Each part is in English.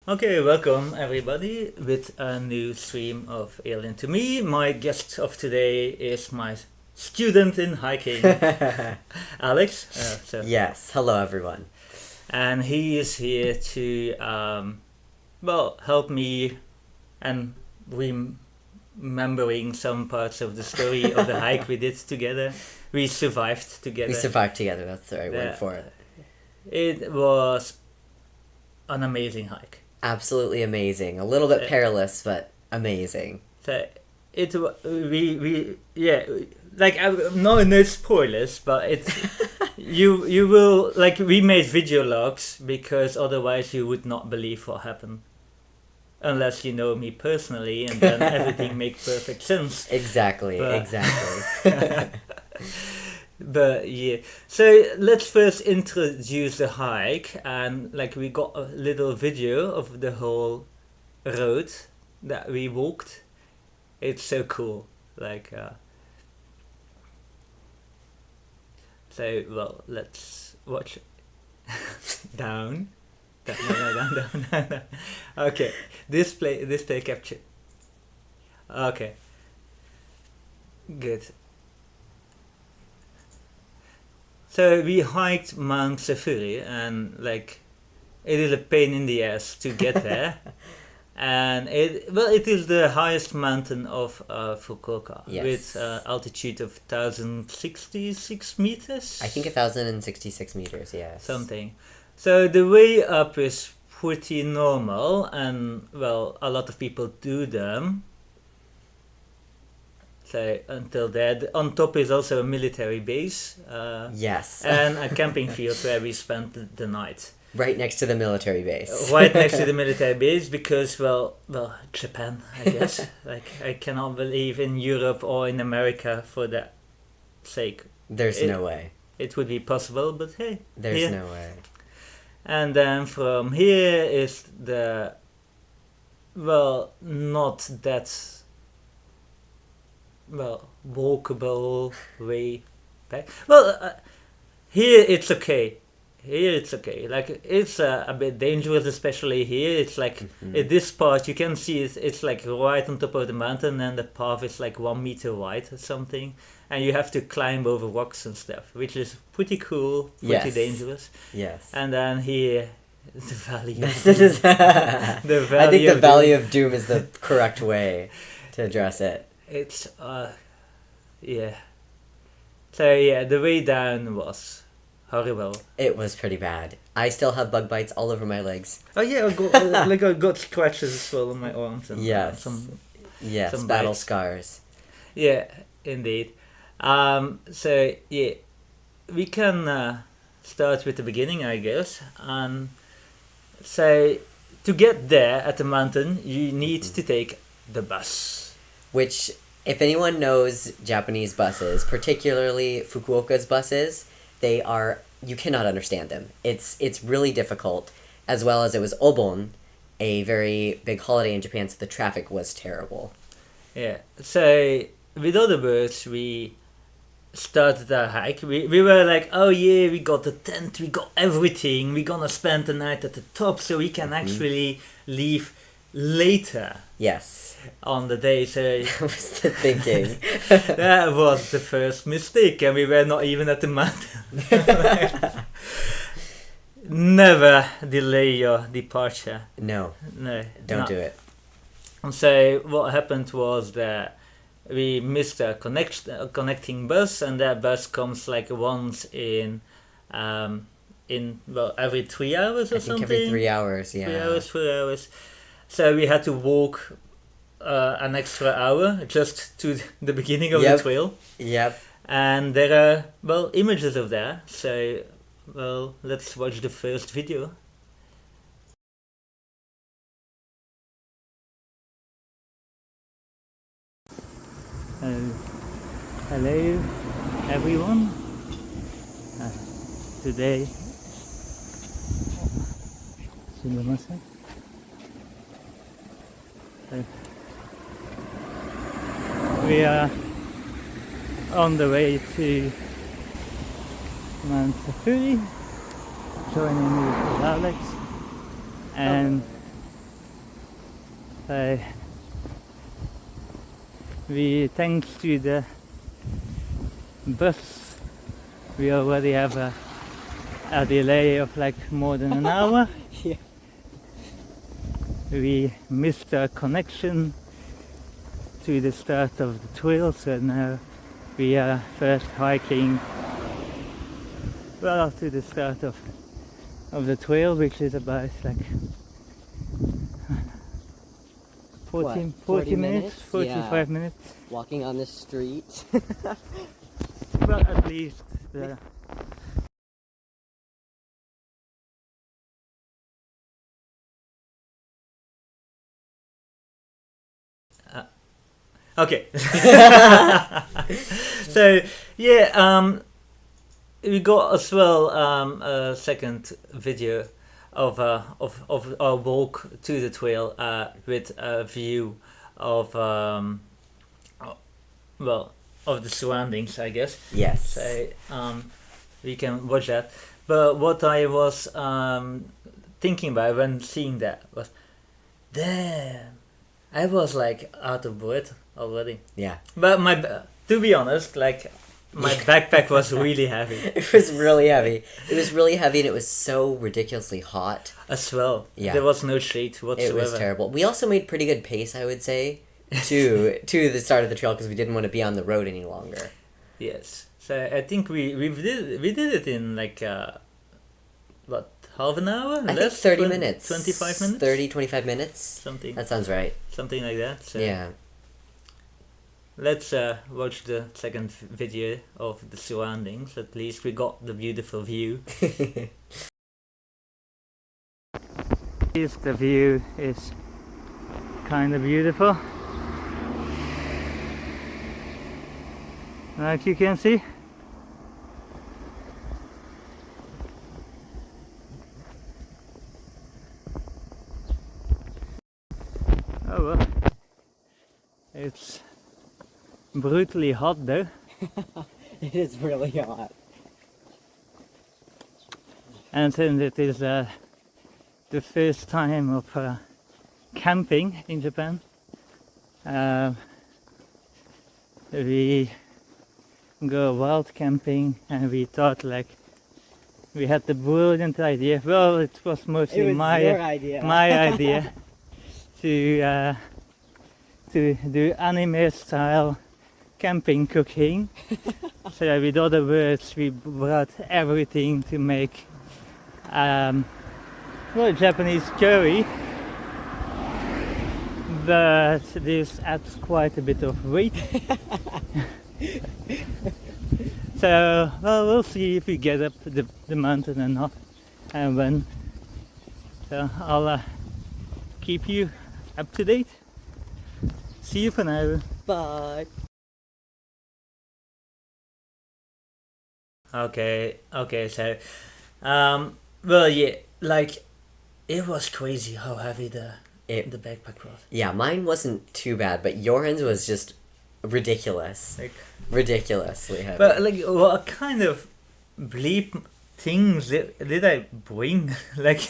Okay, welcome everybody with a new stream of Alien to Me. My guest of today is my student in hiking, Alex. Yes, hello everyone. And he is here to, help me and remembering some parts of the story of the hike we did together. We survived together. We survived together, that's the right word for it. It was an amazing hike. Absolutely amazing. A little bit perilous, but amazing. So no spoilers, but you will like we made video logs because otherwise you would not believe what happened unless you know me personally, and then everything makes perfect sense. Exactly. But yeah, so let's first introduce the hike, and like we got a little video of the whole road that we walked. It's so cool. Let's watch. Down. Down. Okay, display capture. Okay, good. So we hiked Mount Sefuri, and like it is a pain in the ass to get there. And it is the highest mountain of Fukuoka, Yes. with altitude of 1,066 meters. I think 1,066 meters, yes. Something. So the way up is pretty normal, and well, a lot of people do them. So until that, on top is also a military base. Yes. And a camping field where we spent the night. Right next to the military base. Right next to the military base, because well, Japan, I guess. Like I cannot believe in Europe or in America for that sake. There's no way. It would be possible, but hey, There's here. no way. And then from here is the not that walkable way back. Here it's okay. Like it's a bit dangerous, especially here. It's like at this part you can see it's like right on top of the mountain, and the path is like 1 meter wide or something, and you have to climb over rocks and stuff, which is pretty cool, pretty dangerous. Yes. And then here, the valley. I think the Valley of Doom is the correct way to address it. It's yeah. So yeah, the way down was horrible. It was pretty bad. I still have bug bites all over my legs. Oh yeah, I got scratches as well on my arms and some battle bites. scars. Yeah, indeed. So yeah, we can start with the beginning, I guess. So to get there at the mountain, you need to take the bus. Which, if anyone knows Japanese buses, particularly Fukuoka's buses, you cannot understand them. It's really difficult, as well as it was Obon, a very big holiday in Japan, so the traffic was terrible. Yeah, so with other words, we started our hike. We were like, oh yeah, we got the tent, we got everything, we're gonna spend the night at the top so we can actually leave later. Yes. On the day, so That was the thinking. that was the first mistake, and we were not even at the mountain. Never delay your departure. No. Don't do it. And so what happened was that we missed a connecting bus, and that bus comes like once in every 3 hours or something. Every 3 hours, yeah. 3 hours. So we had to walk an extra hour just to the beginning of the trail. Yep. And there are, images of that. So, let's watch the first video. Hello, everyone. Today, we are on the way to Mount Sefuri, joining with Alex, and We, thanks to the bus, we already have a delay of like more than an hour. Yeah. We missed our connection to the start of the trail, so now we are first hiking well to the start of the trail, which is about like 40 minutes, 45 minutes. Walking on the street. Well, at least the okay. So yeah, we got as well a second video of our walk to the trail with a view of well, of the surroundings, I guess. Yes. So we can watch that. But what I was thinking about when seeing that was, damn, I was like out of breath already. Yeah. But to be honest, like my backpack was really heavy. It was really heavy. It was really heavy, and it was so ridiculously hot. As well. Yeah. There was no shade whatsoever. It was terrible. We also made pretty good pace, I would say, to the start of the trail because we didn't want to be on the road any longer. Yes. So I think we did it in like what, half an hour? I think 30 minutes. 25 minutes? 30, 25 minutes. Something. That sounds right. Something like that. So Yeah. let's watch the second video of the surroundings. At least we got the beautiful view. The view is kind of beautiful, like you can see. Oh well, it's brutally hot though. It is really hot. And since it is the first time of camping in Japan, we go wild camping, and we thought like we had the brilliant idea. Well, it was mostly It was your idea. my idea to do anime style camping cooking. So with other words, we brought everything to make well, Japanese curry, but this adds quite a bit of weight. So, well, we'll see if we get up the mountain or not, and when. So I'll keep you up to date. See you for now. Bye. Okay, so, well, yeah, like, it was crazy how heavy the backpack was. Yeah, mine wasn't too bad, but yours was just ridiculous. Like, ridiculously heavy. but like, what kind of bleep things did I bring? Like,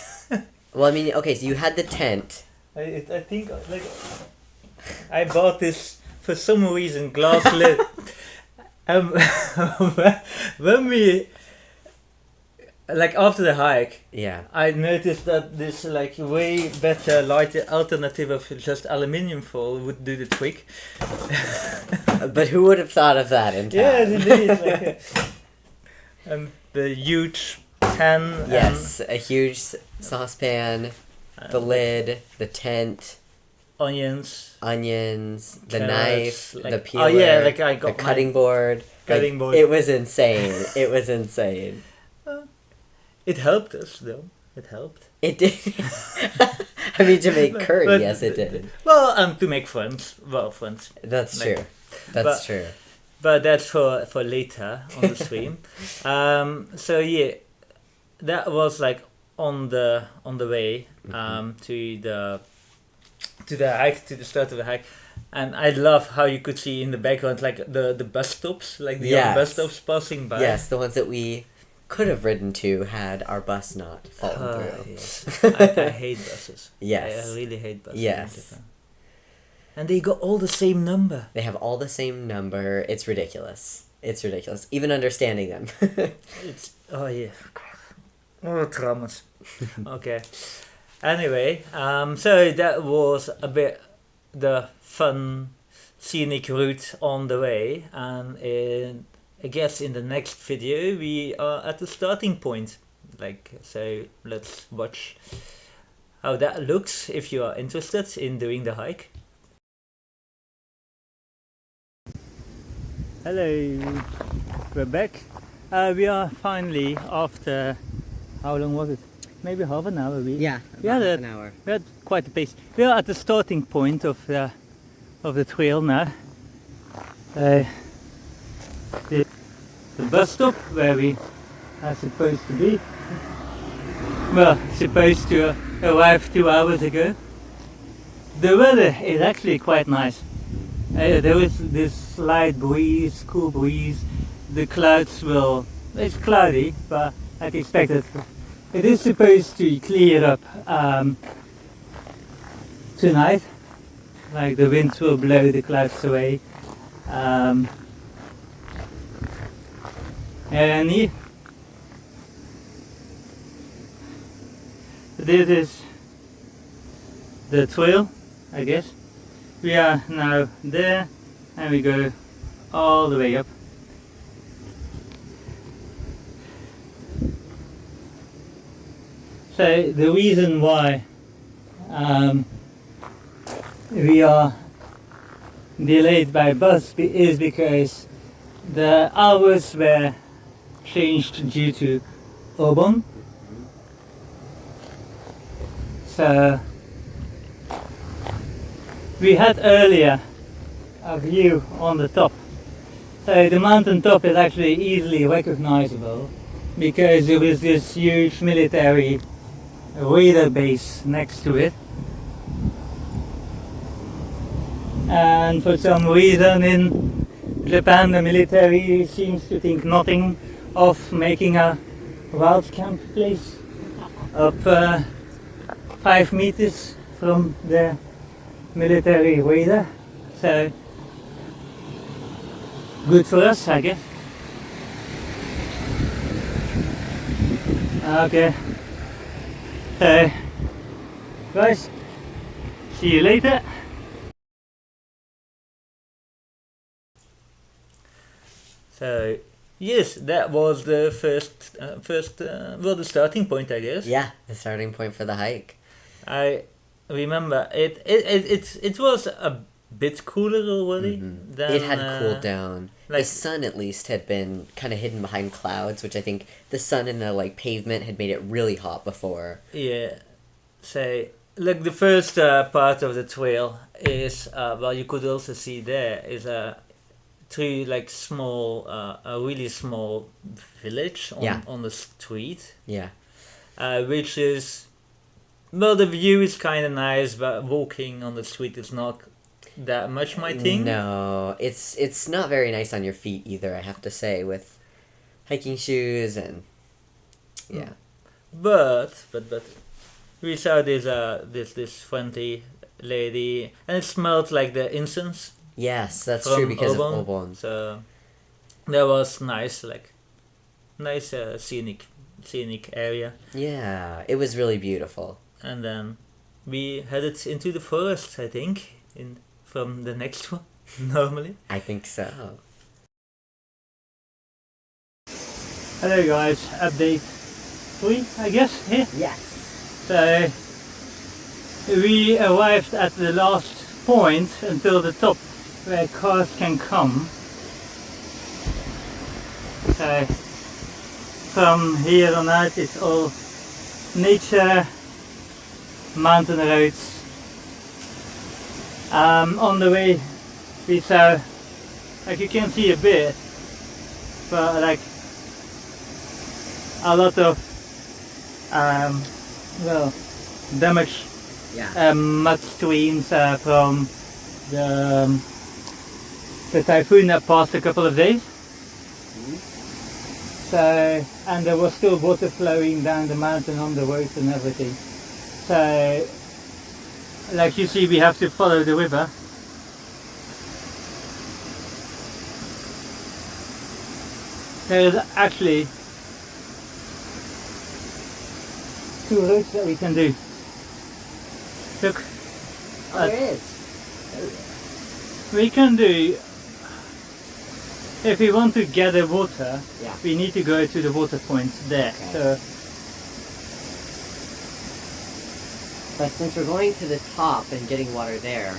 Well, I mean, okay, so you had the tent. I think like I bought this for some reason glass lid. When we like after the hike, Yeah. I noticed that this like way better lighter alternative of just aluminium foil would do the trick. But who would have thought of that in time? Yes, indeed. Like, and the huge pan. Yes, a huge saucepan, the lid, the tent, Onions. The carrots, knife, like, the peeler, oh yeah, like I got the cutting board. cutting Like, board. It was insane. It was insane. It helped us though. It helped. It did. I mean, to make curry, But- yes, it did. Well, to make friends. Well, friends. That's Like- true. That's but- true. But that's for later on the stream. So yeah, that was like on the way to the hike, to the start of the hike, and I love how you could see in the background like the bus stops, like the other bus Yes. stops passing by. Yes, the ones that we could have ridden to had our bus not fallen through. Yes. I hate buses. Yes. I really hate buses. in Yes. Japan. and they got all the same number. They have all the same number. It's ridiculous. It's ridiculous. Even understanding them. It's oh yeah, oh traumas. Okay. Anyway, so that was a bit the fun scenic route on the way, and I guess in the next video we are at the starting point. Like, so let's watch how that looks if you are interested in doing the hike. Hello, we're back. We are finally after, how long was it? Maybe half an hour. Yeah, we had an hour. We had quite a pace. We are at the starting point of the trail now. The bus stop where we are supposed to be. Well, supposed to arrive 2 hours ago. The weather is actually quite nice. There is this slight breeze, cool breeze. The clouds it's cloudy, but like expected. It is supposed to clear up tonight. Like the wind will blow the clouds away. And yeah. This is the trail, I guess. We are now there and we go all the way up. So the reason why we are delayed by bus is because the hours were changed due to Obon. So we had earlier a view on the top. So the mountain top is actually easily recognizable because there was this huge military radar base next to it. And for some reason in Japan the military seems to think nothing of making a wild camp place up 5 meters from the military radar. So good for us, I guess. Okay. So guys, see you later. So yes, that was the the starting point, I guess. Yeah, the starting point for the hike. I remember it was a bit cooler already. Than, it had cooled down. Like, the sun at least had been kind of hidden behind clouds, which I think the sun and the pavement had made it really hot before. Yeah. So like the first part of the trail is well, you could also see there is a a really small village on the street. Yeah. Which is, well, the view is kind of nice, but walking on the street is not that much my thing. No, it's not very nice on your feet either, I have to say, with hiking shoes and yeah. But we saw this friendly lady, and it smelled like the incense. Yes, that's true because Obon. of Obon. So that was nice, scenic area. Yeah, it was really beautiful. And then we headed into the forest, I think, from the next one, normally. I think so. Hello guys, update 3, I guess, here. Yes. So we arrived at the last point until the top where cars can come. So from here on out it's all nature, mountain roads. On the way we saw, you can see a bit, but a lot of damage mud streams from the typhoon that passed a couple of days. So, and there was still water flowing down the mountain on the roads and everything. So, like you see, we have to follow the river There's actually 2 routes that we can do. Look, Oh, there is. we can do, if we want to gather water, Yeah. we need to go to the water point there. Okay. So But since we're going to the top and getting water there,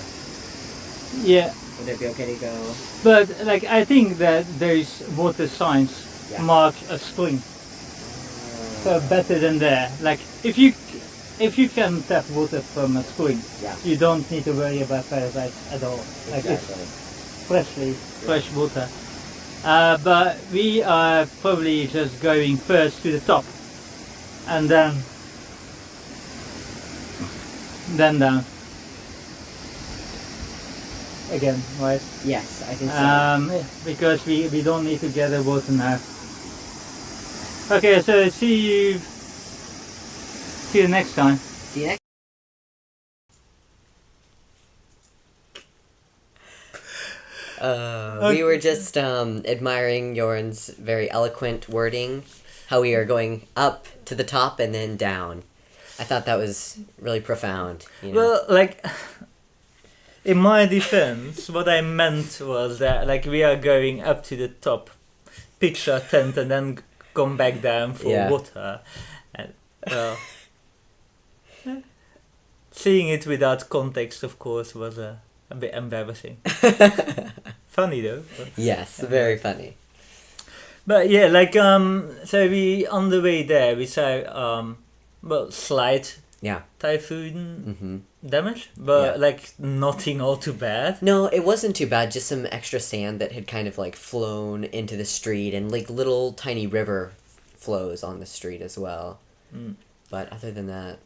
yeah, would it be okay to go? but like I think that those water signs Yeah. mark a spring. So better than there. Like if you can tap water from a spring, Yeah. you don't need to worry about parasites at all. Like it's Exactly. fresh water. But we are probably just going first to the top, and then down again, right? Yes, I think so. Because we don't need to gather water now. Okay, so see you next time. See you next. We were just admiring Jorn's very eloquent wording, how we are going up to the top and then down. I thought that was really profound. You know? Well, like, in my defense, what I meant was that, like, we are going up to the top, pitch our tent, and then come back down for Yeah. water. And, well, seeing it without context, of course, was a bit embarrassing. Funny though. But, Yes, very funny. but yeah, like, so we, on the way there, we saw, well, slight Yeah. typhoon damage, but Yeah. like nothing all too bad. No, it wasn't too bad. Just some extra sand that had kind of like flown into the street, and like little tiny river flows on the street as well. Mm. But other than that,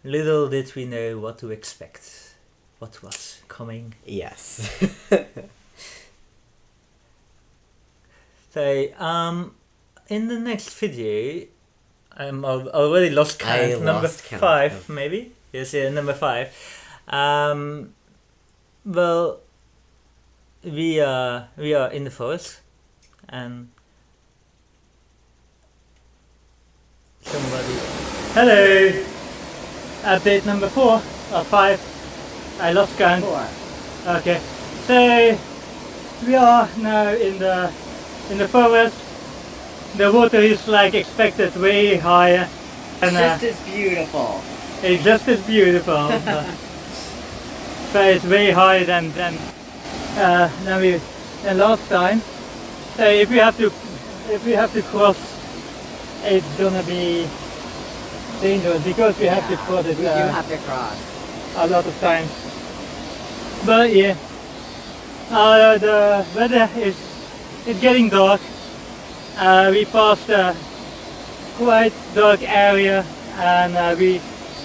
Little did we know what to expect, what was coming. yes. So, in the next video, I'm already lost count. I Number lost count. 5, maybe. Yes, yeah, number 5. Well, we are in the forest, and somebody. Hello. Update number 4 or 5. I lost count. 4. Okay. So we are now in the forest. The water is like expected way higher, and Just as beautiful. it's just as beautiful. But it's way higher than last time. So if we have to cross, it's gonna be dangerous because we have to cross it We do have to cross. a lot of times. But yeah, the weather is it's getting dark. We passed a quite dark area, and we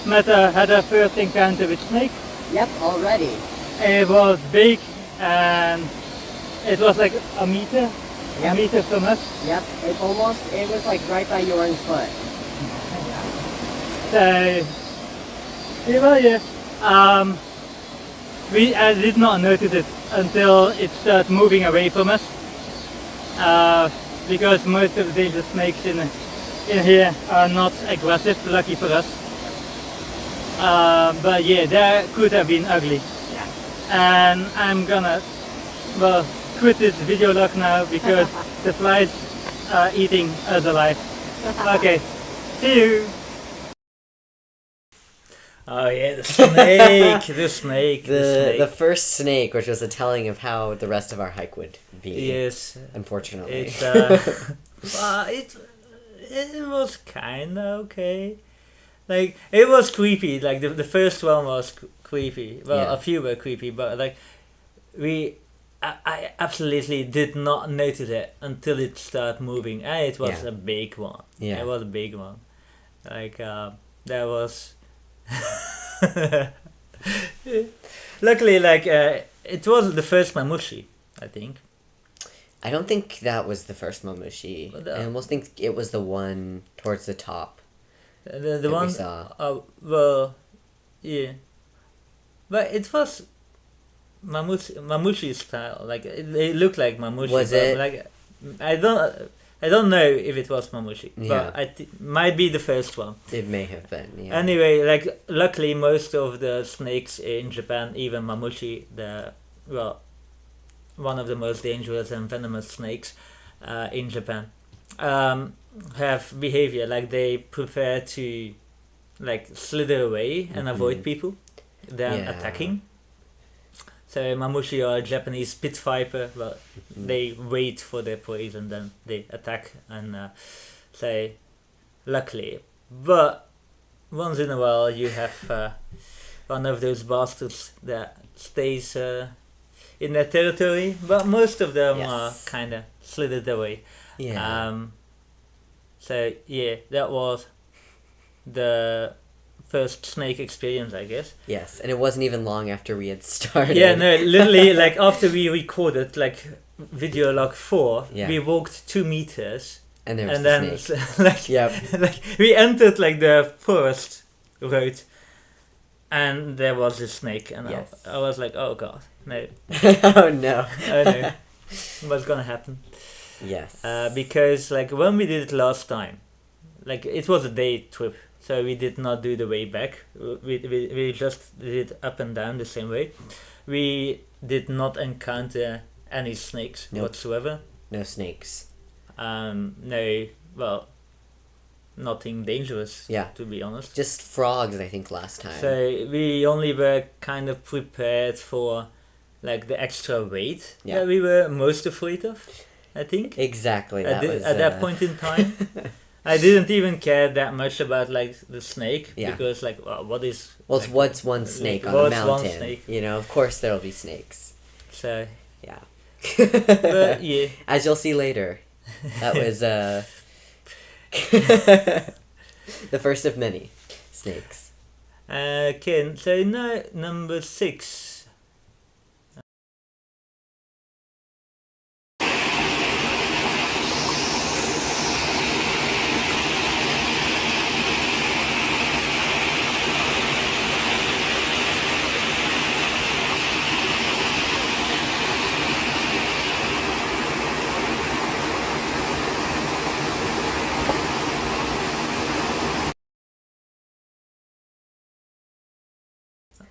had our first encounter with snake. Yep, already. It was big, and it was like a meter from us. Yep, it was like right by Jorn's foot. So, I did not notice it until it started moving away from us. Because most of the snakes in here are not aggressive, lucky for us. But yeah, that could have been ugly. Yeah. And I'm gonna, well, quit this video log now because the flies are eating us alive. Okay, see you! Oh yeah, the snake, the snake, The first snake, which was a telling of how the rest of our hike would be. Yes. Unfortunately. It's well, it was kinda okay. Like it was creepy. Like the first one was creepy. Well, Yeah. a few were creepy, but like I absolutely did not notice it until it started moving, and it was Yeah. a big one. Yeah. It was a big one. Like there was. Luckily, like it was the first mamushi, I think. I don't think that was the first mamushi. But, I almost think it was the one towards the top. The that one we saw. well, yeah, but it was mamushi style. Like it looked like mamushi. Was but, it? like I don't know if it was Mamushi, Yeah. but might be the first one. It may have been. Yeah. Anyway, like luckily most of the snakes in Japan, even Mamushi, one of the most dangerous and venomous snakes in Japan, have behavior like they prefer to like slither away and avoid people than attacking. So Mamushi or Japanese pit viper, they wait for their prey and then they attack and say, luckily. But once in a while you have one of those bastards that stays in their territory, but most of them are kind of slithered away. Yeah. So yeah, that was the first snake experience, I guess. Yes, and it wasn't even long after we had started. Yeah, no, literally, like after we recorded like video log 4, we walked 2 meters, and there was and the then snake. like we entered like the forest road, and there was this snake, and I was like, oh god, no. Oh no. Oh no, what's gonna happen? Yes. Because like when we did it last time, like it was a day trip. So we did not do the way back. We just did up and down the same way. We did not encounter any snakes whatsoever. No snakes. No, well, nothing dangerous. Yeah. To be honest. Just frogs, I think, last time. So we only were kind of prepared for, like, the extra weight that we were most afraid of, I think. Exactly. At that point in time. I didn't even care that much about like the snake because like what is what's one snake on a mountain? You know, of course there'll be snakes. So yeah. But yeah, as you'll see later, that was the first of many snakes. Okay, so now number 6.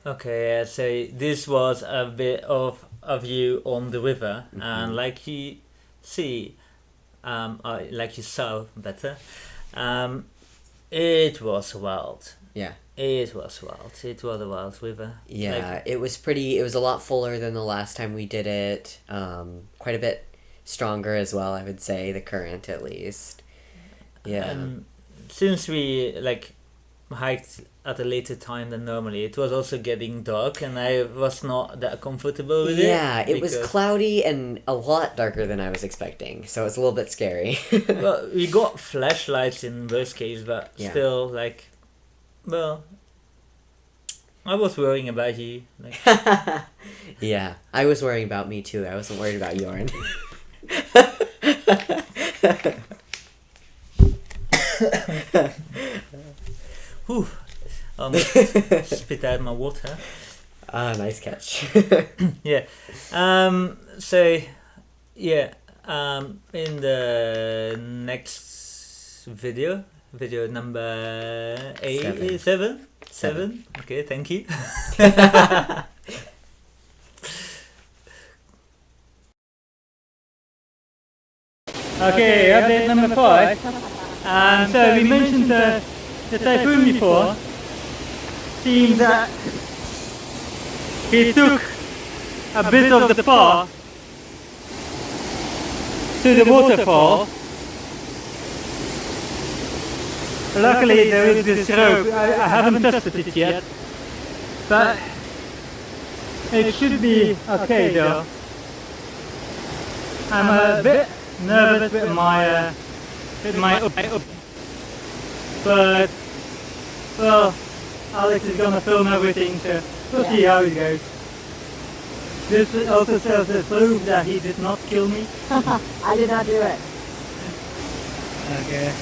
Okay, so this was a bit of a view on the river, and like you see, like you saw better, it was wild. Yeah. It was wild. It was a wild river. Yeah, like, it was pretty. It was a lot fuller than the last time we did it. Quite a bit stronger as well, I would say, the current at least. Yeah. Since we like hiked at a later time than normally, it was also getting dark, and I was not that comfortable with it. Yeah, it was cloudy and a lot darker than I was expecting, so it's a little bit scary. Well, we got flashlights in worst case, but still, like, well, I was worrying about you. Like. Yeah, I was worrying about me too. I wasn't worried about Jorn. Whew. Spit out my water. Ah, nice catch. Yeah. So, yeah. In the next video number 7. Okay, thank you. Okay, update number 5. So we mentioned the typhoon before. Seems that he took a bit of the path to the waterfall. Luckily there is this rope. I haven't tested it yet, but it should be okay though. I'm a bit nervous with my but well, Alex is gonna film everything, so we'll see how it goes. This also serves as proof that he did not kill me. I did not do it. Okay.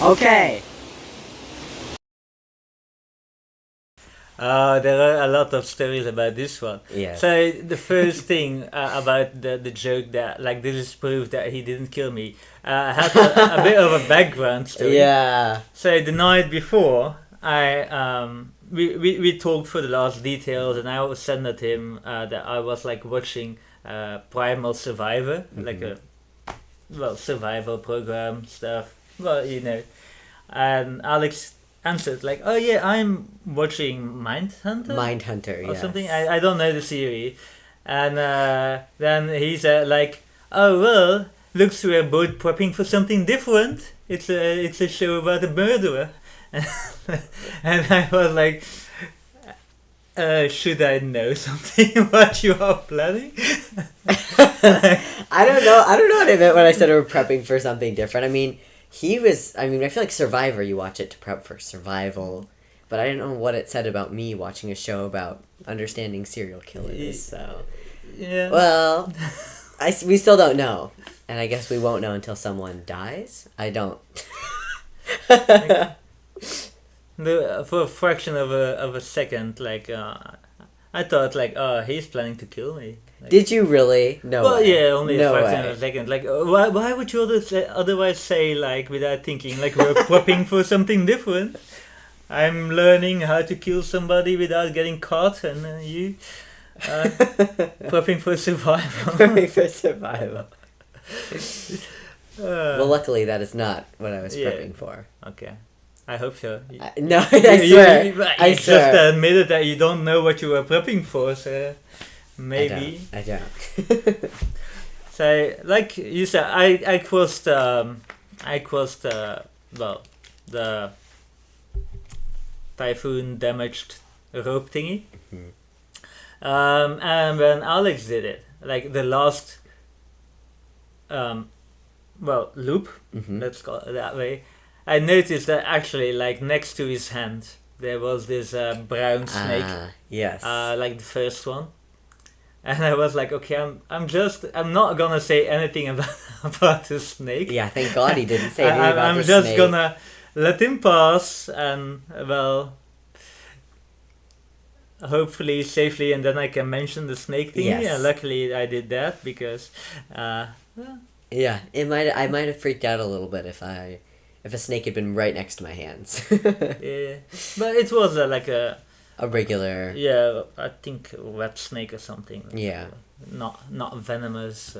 Okay. There are a lot of stories about this one. Yes. So the first thing about the joke that like this is proof that he didn't kill me had a bit of a background story. Yeah. So the night before, we talked for the last details, and I was sent at him that I was like watching Primal Survivor, like a survival program stuff. Well, you know, and Alex answered like, "Oh yeah, I'm watching Mindhunter Mindhunter, or yes. something. I don't know the series." And then he said like, "Oh well, looks we're both prepping for something different. It's a show about a murderer." And I was like, should I know something what you are planning? I don't know what I meant when I said we're prepping for something different. I mean, I feel like Survivor, you watch it to prep for survival. But I didn't know what it said about me watching a show about understanding serial killers, so... Yeah. Well, we still don't know. And I guess we won't know until someone dies? I don't... For a fraction of a second, like, I thought, like, oh, he's planning to kill me. Like, Did you really? No well, way. yeah, only No a fraction way. of a second. Like, why would you otherwise say, like, without thinking, like, we're prepping for something different? I'm learning how to kill somebody without getting caught, and you prepping for survival. Prepping for survival. Well, Uh, luckily that is not what I was Yeah. prepping for. okay, I hope so. No, I swear. I just swear. admitted that you don't know what you were prepping for, so maybe. I don't. So, like you said, I crossed the typhoon damaged rope thingy. And when Alex did it, like the last loop, let's call it that way, I noticed that actually, like, next to his hand there was this brown snake, Yes. like the first one. And I was like, okay, I'm not gonna say anything about the snake. Yeah, thank God he didn't say anything about I'm the just snake. gonna let him pass, and well, hopefully safely, and then I can mention the snake thing. Yes. And luckily I did that because Yeah, I might have freaked out a little bit if a snake had been right next to my hands. yeah, but it was like a regular. yeah, I think a web snake or something. Yeah. Not venomous.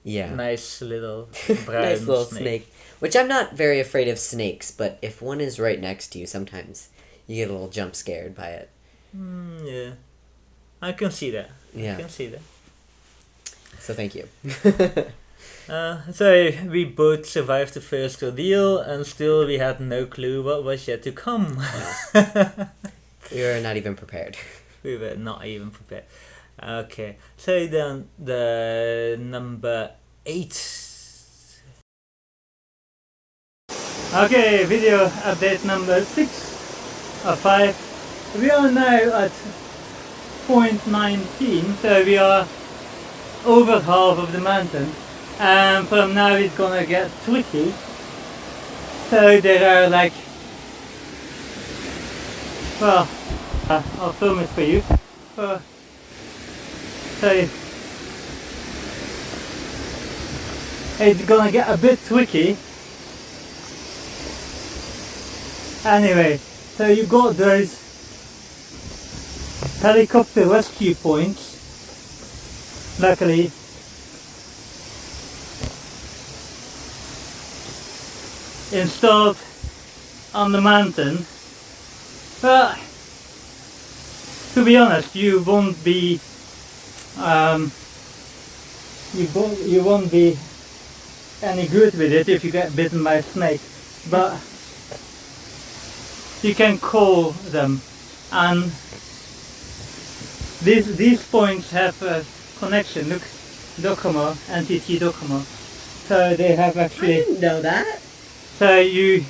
Yeah. Nice little brown Nice little snake. Which I'm not very afraid of snakes, but if one is right next to you, sometimes you get a little jump scared by it. Yeah, I can see that. Yeah. I can see that. So thank you. So we both survived the first ordeal, and still we had no clue what was yet to come. We were not even prepared. We were not even prepared. Okay, so then the number 8. Okay, video update number 6 or 5. We are now at point 19, so we are over half of the mountain, and from now it's gonna get tricky. So there are like, well, I'll film it for you. So it's gonna get a bit tricky. Anyway, so you got those helicopter rescue points. Luckily, installed on the mountain, but to be honest, you won't be you won't be any good with it if you get bitten by a snake. But you can call them, and these points have a connection. Look, Docomo, NTT Docomo. So they have actually. I didn't know that. So you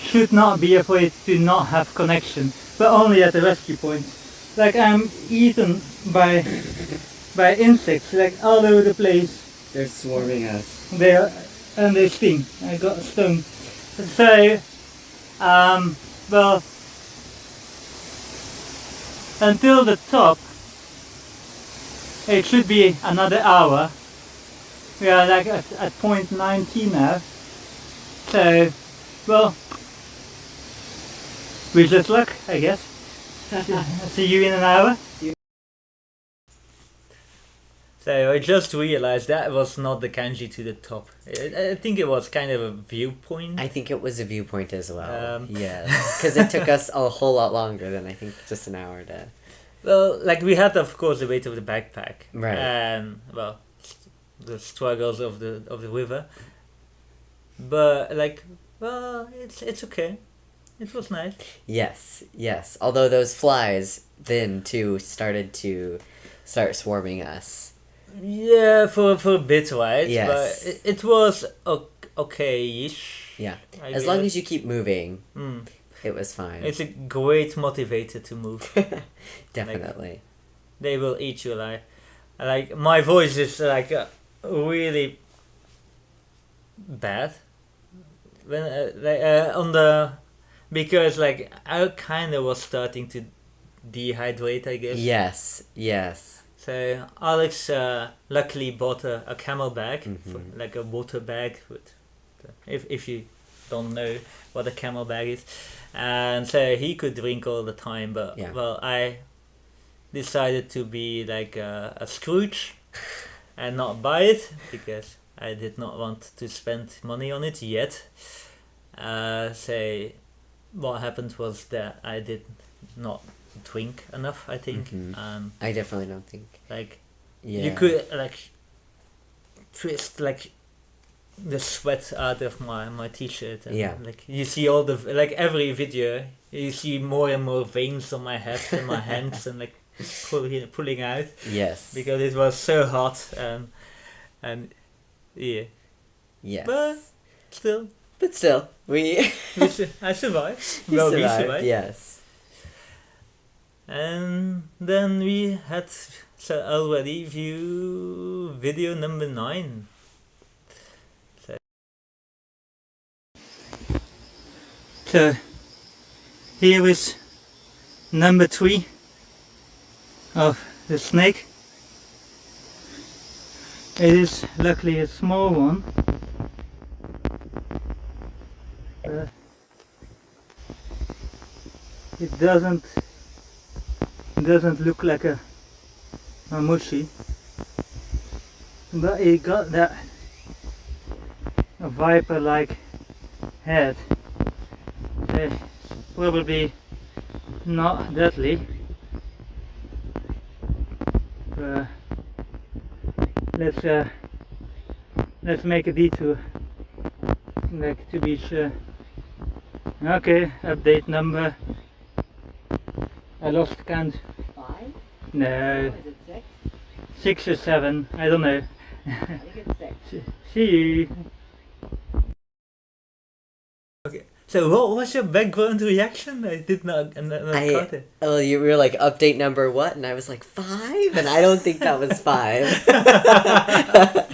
should not be afraid to not have connection, but only at the rescue point. Like, I'm eaten by insects, like all over the place. They're swarming us. They are and they sting. I got stung. So, well, until the top, it should be another hour. We are like at point 19 now. So, well, we just luck, I guess. See you in an hour. So I just realized that was not the kanji to the top. I think it was kind of a viewpoint. I think it was a viewpoint as well. Um, Yes, because it took us a whole lot longer than I think just an hour to. Well, like we had, of course, the weight of the backpack, Right. and well, the struggles of the river. But like, well, it's okay. It was nice. Yes, yes. Although those flies then too started to start swarming us. Yeah, for a bit, right? Yes. But it was okay-ish. Yeah. I As long guess. as you keep moving, Mm. it was fine. It's a great motivator to move. Definitely. They will eat you alive. Like my voice is like really bad when on the because like I kind of was starting to dehydrate, I guess. Yes, yes. So Alex luckily bought a camel bag, Mhm. like a water bag. With if you don't know what a camel bag is, and so he could drink all the time. But Yeah. well, I decided to be like a Scrooge and not buy it because I did not want to spend money on it yet. So what happened was that I did not drink enough, I think. Mhm. I definitely don't think. Like Yeah. you could like twist like the sweat out of my t-shirt, and Yeah. like you see all the like every video you see more and more veins on my head and my hands and like pulling out Yes. because it was so hot and yeah, Yes. but still But still, we I survived. we Well, survived. we survived. Yes. And then we had already view video number 9. So here is number 3 of the snake. It is luckily a small one. It doesn't look like a mushi, but it got that a viper-like head. So it's probably not deadly. Let's make a detour, like to be sure. Okay, update number. I lost count. 5? No, Is it 6? 6 or 7. I don't know. I think it's 6. See you. Okay. So what was your background reaction? I did not caught it. Oh, you were like update number what? And I was like 5, and I don't think that was 5.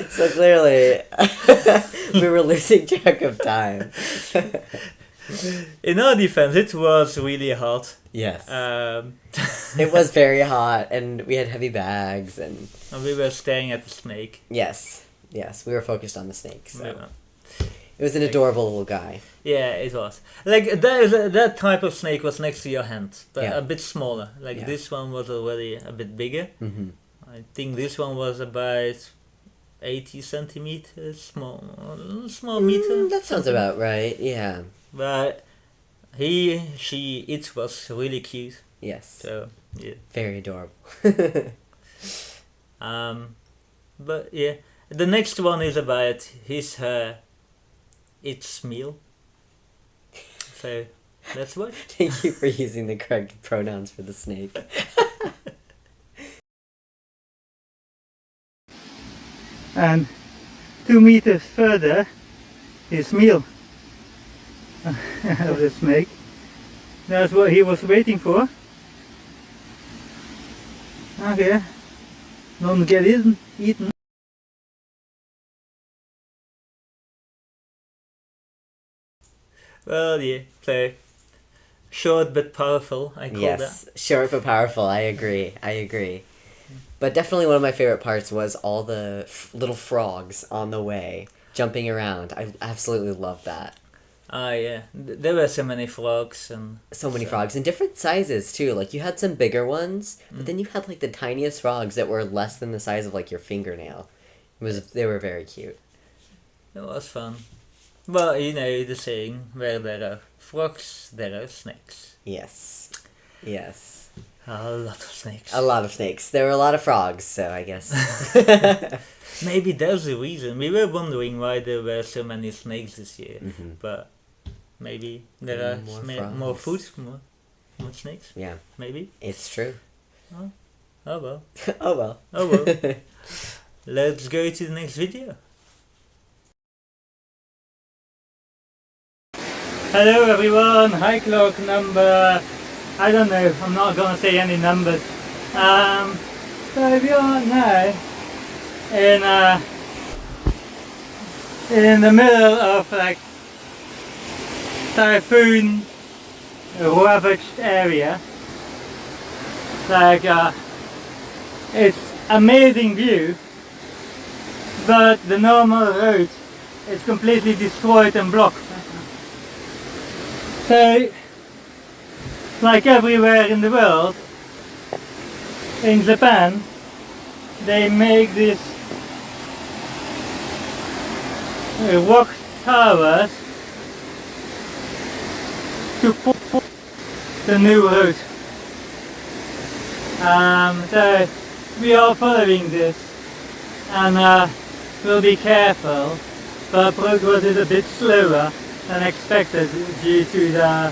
So clearly, we were losing track of time. In our defense, it was really hot. Yes. Um, It was very hot, and we had heavy bags, and and we were staring at the snake. yes, we were focused on the snake. So Yeah. it was an adorable little guy. Yeah, it was. Like that type of snake was next to your hand, but Yeah. a bit smaller. Like Yeah. this one was already a bit bigger. Mm-hmm. I think this one was about 80 centimeters, small meter. That sounds something. about right. Yeah. But it was really cute. Yes. So yeah. Very adorable. But yeah, the next one is about its meal. So let's watch. Thank you for using the correct pronouns for the snake. And 2 meters further is meal of the snake. That's what he was waiting for. Okay, don't get eaten. Well, yeah. So short but powerful. I call that. Yes, short but powerful. I agree. But definitely one of my favorite parts was all the little frogs on the way jumping around. I absolutely love that. Ah, yeah. There were so many frogs and So many frogs in different sizes too. Like you had some bigger ones, but then you had like the tiniest frogs that were less than the size of like your fingernail. They were very cute. It was fun. Well, you know the saying: where there are frogs, there are snakes. Yes. Yes. A lot of snakes. A lot of snakes. There were a lot of frogs, so I guess. Maybe that's the reason. We were wondering why there were so many snakes this year, but maybe there are more food, more snakes. Yeah, Maybe. it's true. Oh well. Oh well. Oh well. Let's go to the next video. Hello everyone, high clock number, I don't know, I'm not gonna say any numbers. So we are now in the middle of like typhoon ravaged area. Like it's amazing view, but the normal road is completely destroyed and blocked. So, like everywhere in the world, in Japan, they make these rock towers to support the new road. So we are following this, and we'll be careful, but progress is a bit slower than expected due to the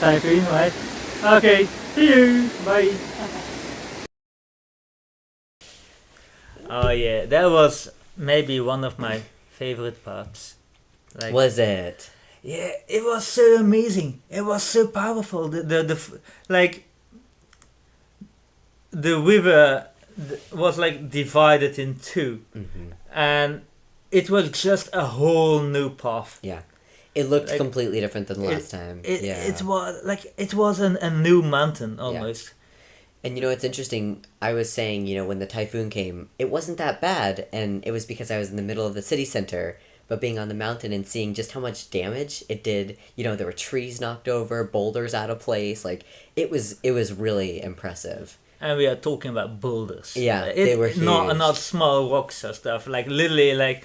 typhoon, right? Okay, see you, bye. Oh yeah, that was maybe one of my favorite parts. Like, Was it? yeah, it was so amazing. It was so powerful. Like the river was like divided in two, and it was just a whole new path. Yeah. It looked Like, completely different than last time. It was like it was a new mountain almost. And you know, it's interesting. I was saying, you know, when the typhoon came, it wasn't that bad, and it was because I was in the middle of the city center. But being on the mountain and seeing just how much damage it did, you know, there were trees knocked over, boulders out of place. Like it was really impressive. And we are talking about boulders. Yeah, they were huge. Not small rocks or stuff. Like literally, like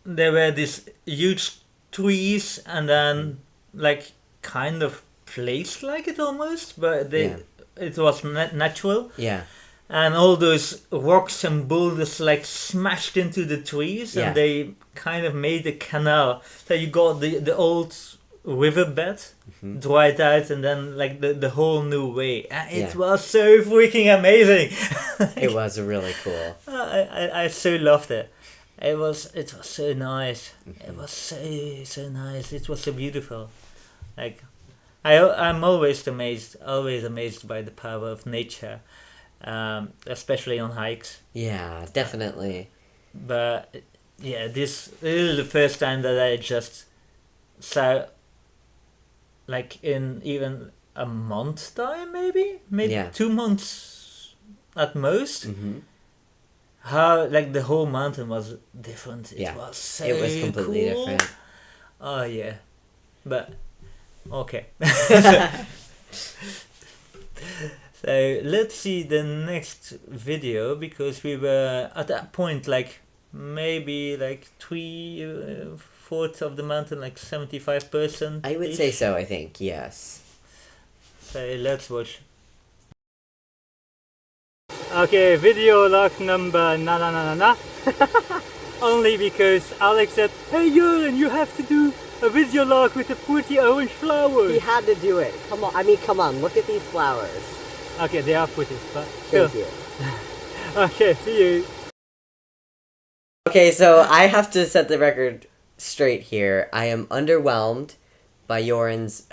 there were these huge trees, and then like kind of placed like it almost, but it was natural. Yeah. And all those rocks and boulders like smashed into the trees, and they kind of made a canal. So you got the old riverbed dried out, and then like the whole new way. And it was so freaking amazing. It was really cool. I so loved it. It was so nice. It was so nice. It was so beautiful. Like I'm always amazed by the power of nature. Especially on hikes. Yeah, definitely. But yeah, this is the first time that I just saw, like in even a month time, maybe 2 months at most. How like the whole mountain was different. It was so it was completely cool. different. Oh yeah, but okay. So let's see the next video, because we were at that point like maybe like 3/4 of the mountain, like 75%. I would say so, I think, yes. So let's watch. Okay, video log number na. Only because Alex said, "Hey Jurgen, you have to do a video log with the pretty orange flowers." He had to do it. Come on, look at these flowers. Okay, they are pretty, but Thank you. Okay, see you. Okay, so I have to set the record straight here. I am underwhelmed by Joran's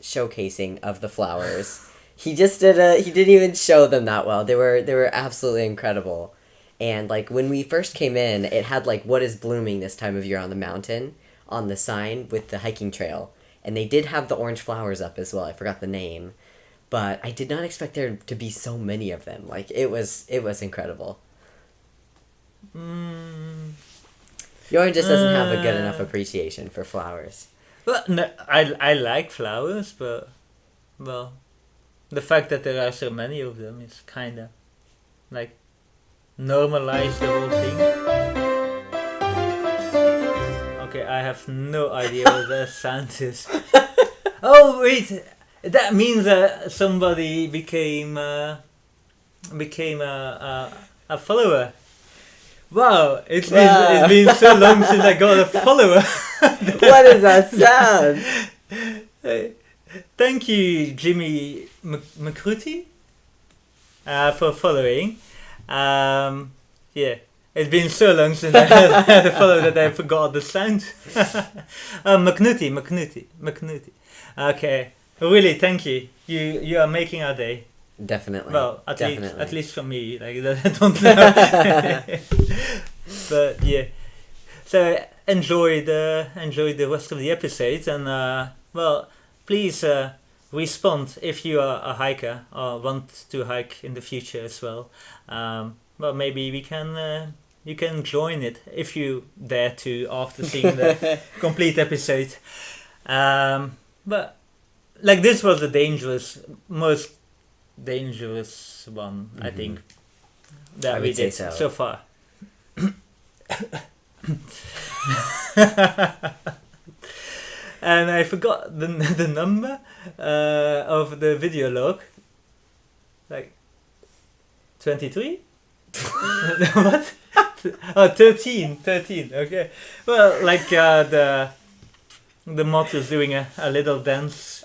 showcasing of the flowers. He just he didn't even show them that well. They were absolutely incredible. And like when we first came in, it had like what is blooming this time of year on the mountain on the sign with the hiking trail. And they did have the orange flowers up as well. I forgot the name. But I did not expect there to be so many of them. Like it was incredible. Jorn just doesn't have a good enough appreciation for flowers. Well, no, I like flowers, but well, the fact that there are so many of them is kind of like normalize the whole thing. Okay, I have no idea what that sound is. Oh wait, that means somebody became a follower. Wow, it's been so long since I got a follower. What is that sound? Thank you, Jimmy McCruty, for following. Yeah, it's been so long since I had a follow that I forgot the sound. McNuty. Okay, really, thank you. You are making our day. Definitely. Well, at least for me, like I don't know. But yeah, so enjoy the rest of the episodes, and well, please respond if you are a hiker or want to hike in the future as well. Well, maybe we can you can join it if you dare to after seeing the complete episode. But like this was the most dangerous one, I think, that we did so far. And I forgot the number of the video log. Like 23? What? Oh, 13. Okay. Well, like the mod is doing a little dance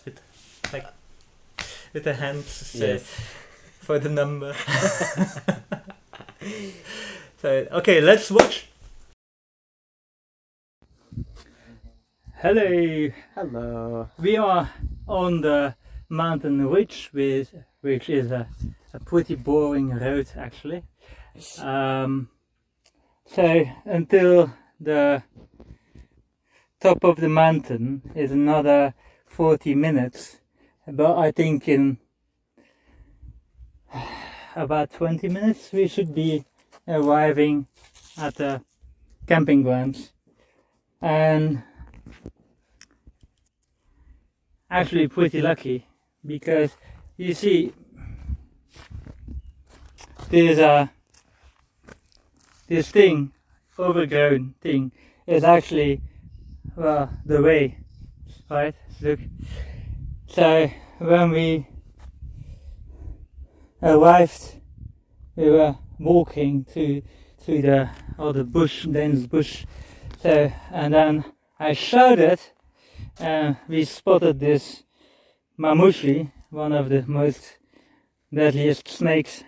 with the hands for the number. So okay, let's watch. Hello. We are on the mountain ridge, which is a pretty boring road actually. So until the top of the mountain is another 40 minutes, but I think in about 20 minutes we should be arriving at the camping grounds. And actually pretty lucky, because you see there's this thing, overgrown thing, is actually the way, right? Look. So when we arrived, we were walking through the dense bush. So, and then I shouted, and we spotted this mamushi, one of the most deadliest snakes,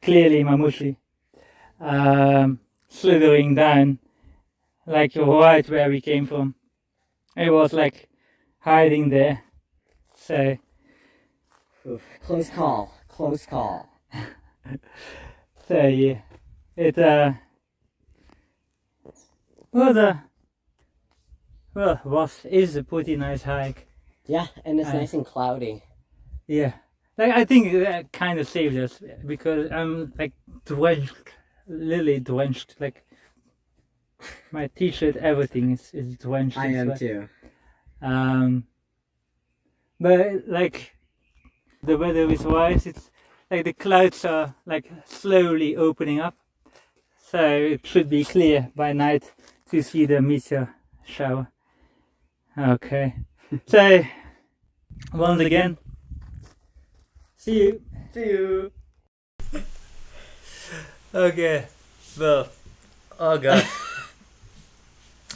clearly mamushi, slithering down, like right where we came from. It was like hiding there. So, Close call. So yeah, it is a pretty nice hike. Yeah, and it's nice and cloudy. Yeah, like I think that kind of saved us, because I'm like literally drenched. Like my t-shirt, everything is drenched. I am too. But like the weather is wise. It's like the clouds are like slowly opening up, so it should be clear by night to see the meteor shower. Okay, so once again, see you. Okay, well, oh god,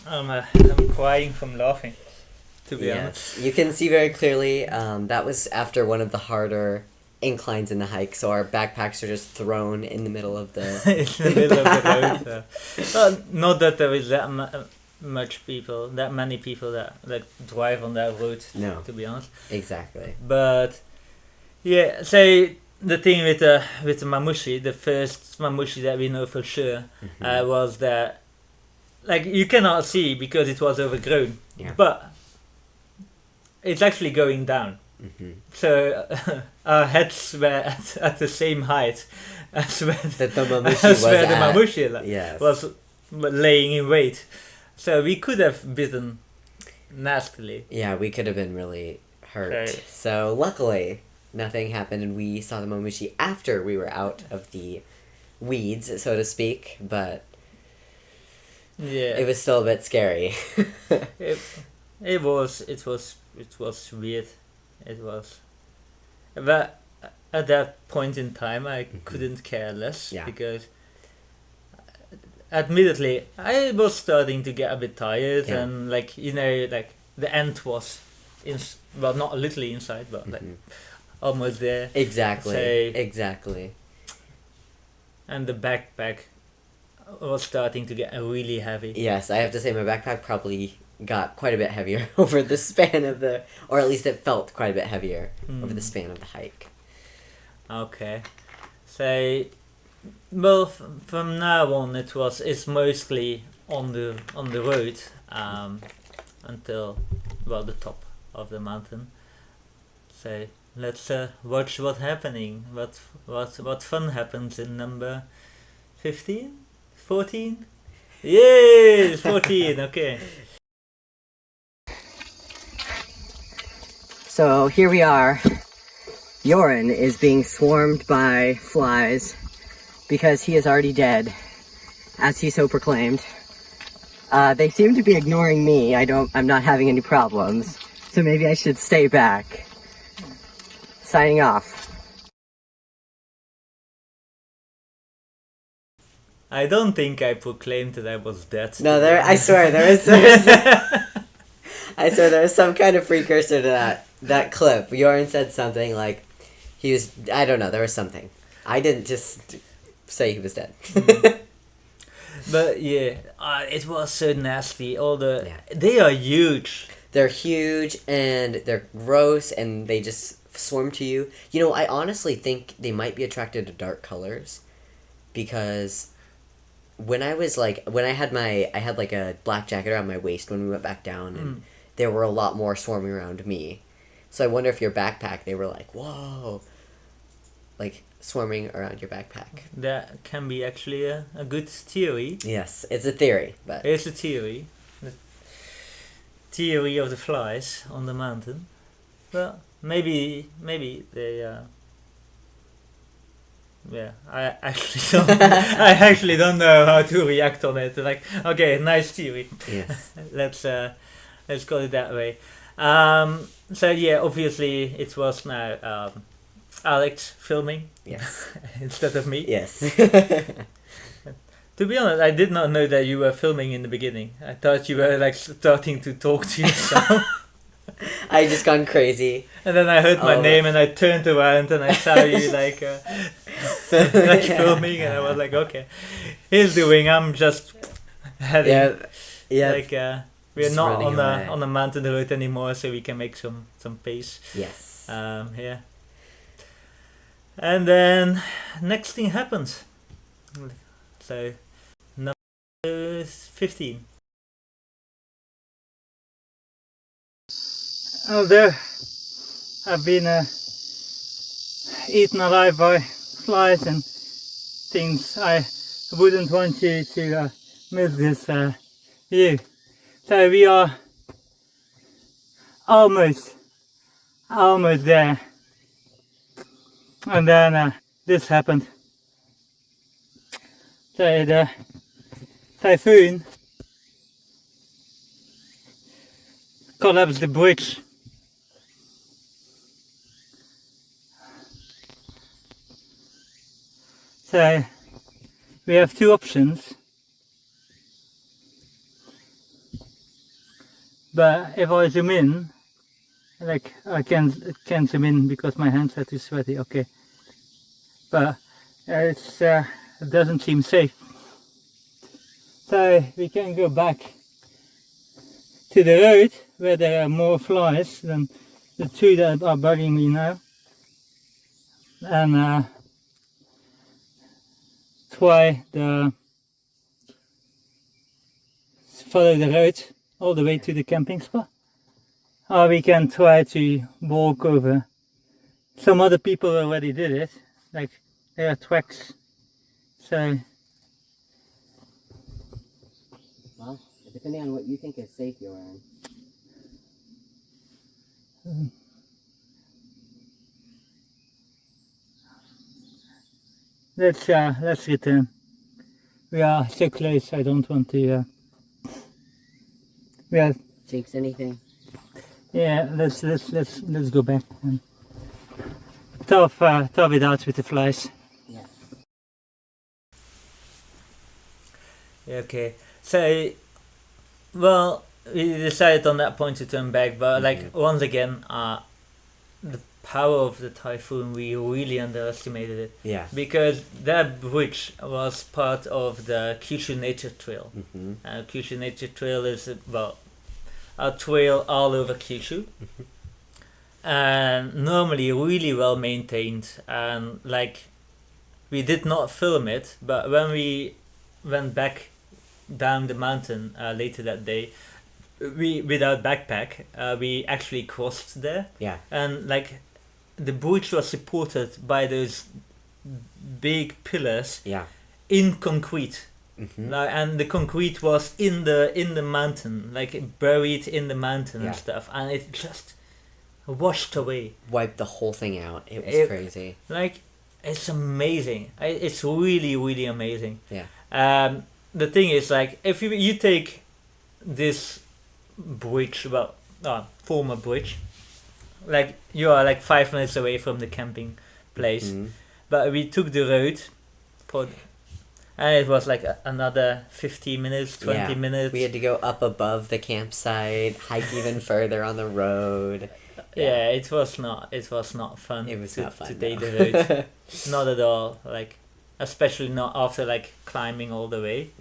I'm crying from laughing, to be honest. You can see very clearly that was after one of the harder inclines in the hike, so our backpacks are just thrown in the middle of the in the middle of the road. Not that there is that many people that drive on that road. No, to be honest. Exactly. But yeah, so the thing with the mamushi, the first mamushi that we know for sure, was that like you cannot see because it was overgrown, Yeah. but it's actually going down. So our heads were at the same height as where That the mamushi as was where the at. mamushi Yes. was laying in wait. So we could have bitten nastily. Yeah, we could have been really hurt. Right. So luckily, nothing happened, and we saw the mamushi after we were out of the weeds, so to speak. But Yeah, it was still a bit scary. it was weird. It was, but at that point in time, I couldn't care less Yeah. because, admittedly, I was starting to get a bit tired, Yeah. and like like the end was, well, not literally inside, but like almost there, Exactly. Say- Exactly. and the backpack was starting to get really heavy. Yes, I have to say my backpack probably got quite a bit heavier over the span of the, or at least it felt quite a bit heavier over the span of the hike. Okay, so well, from now on it's mostly on the road until the top of the mountain. So let's watch what's happening. What fun happens in number 15, 14? Yes, 14. Okay. So here we are. Yoren is being swarmed by flies because he is already dead, as he so proclaimed. They seem to be ignoring me. I'm not having any problems, so maybe I should stay back. Signing off. I don't think I proclaimed that I was dead. No, I swear there is. I swear there was some kind of precursor to that clip. Yoren said something like he was. I don't know. There was something. I didn't just say he was dead. But yeah, it was so nasty. They are huge. They're huge and they're gross and they just swarm to you. You know, I honestly think they might be attracted to dark colors because when I had like a black jacket around my waist when we went back down and there were a lot more swarming around me. So I wonder if your backpack, they were like, whoa, like swarming around your backpack. That can be actually a good theory. Yes, it's a theory, but Here's the theory. The theory of the flies on the mountain. Well, maybe they. Yeah, I actually don't know how to react on it. Like, okay, nice theory. yes. Let's call it that way. So yeah, obviously it was now Alex filming Yes. instead of me. Yes. To be honest, I did not know that you were filming in the beginning. I thought you were like starting to talk to yourself. I just gone crazy. And then I heard my Oh. name and I turned around and I saw you like filming, and I was like, okay, he's doing. I'm just heading. Yeah. Yeah. Like we're Just not running away. on the mountain road anymore, so we can make some pace. Yes. Here. And then next thing happens. So number 15. Oh, there I've been eaten alive by flies and things. I wouldn't want you to miss this view. So we are almost there. And then this happened. So the typhoon collapsed the bridge. So we have two options. But if I zoom in, like I can't zoom in because my hands are too sweaty. Okay, but it doesn't seem safe. So we can go back to the road where there are more flies than the two that are bugging me now. and try the follow the road all the way to the camping spot. Or we can try to walk over. Some other people already did it, like there are tracks. So Well, depending on what you think is safe, Joran. let's return. We are so close. I don't want to. We are. Jinx anything? Yeah. Let's go back and tough it out with the flies. Yeah. Okay. So, well, we decided on that point to turn back, but like once again, the power of the typhoon, we really underestimated it. Yeah. Because that bridge was part of the Kyushu Nature Trail. Kyushu Nature Trail is a trail all over Kyushu, and normally really well maintained. And like, we did not film it, but when we went back down the mountain later that day, we with our backpack, we actually crossed there. Yeah. And like, the bridge was supported by those big pillars Yeah. in concrete. Like, and the concrete was in the mountain, like buried in the mountain Yeah. and stuff, and it just washed away. Wiped the whole thing out. It was crazy. Like, it's amazing. It's really, really amazing. Yeah. The thing is, like, if you take this bridge, former bridge, like, you are like 5 minutes away from the camping place, but we took the road, and it was like another 15 minutes, 20 minutes. We had to go up above the campsite, hike even further on the road. Yeah, it was not fun. It was not fun. to take no. the road. Not at all. Like, especially not after like climbing all the way.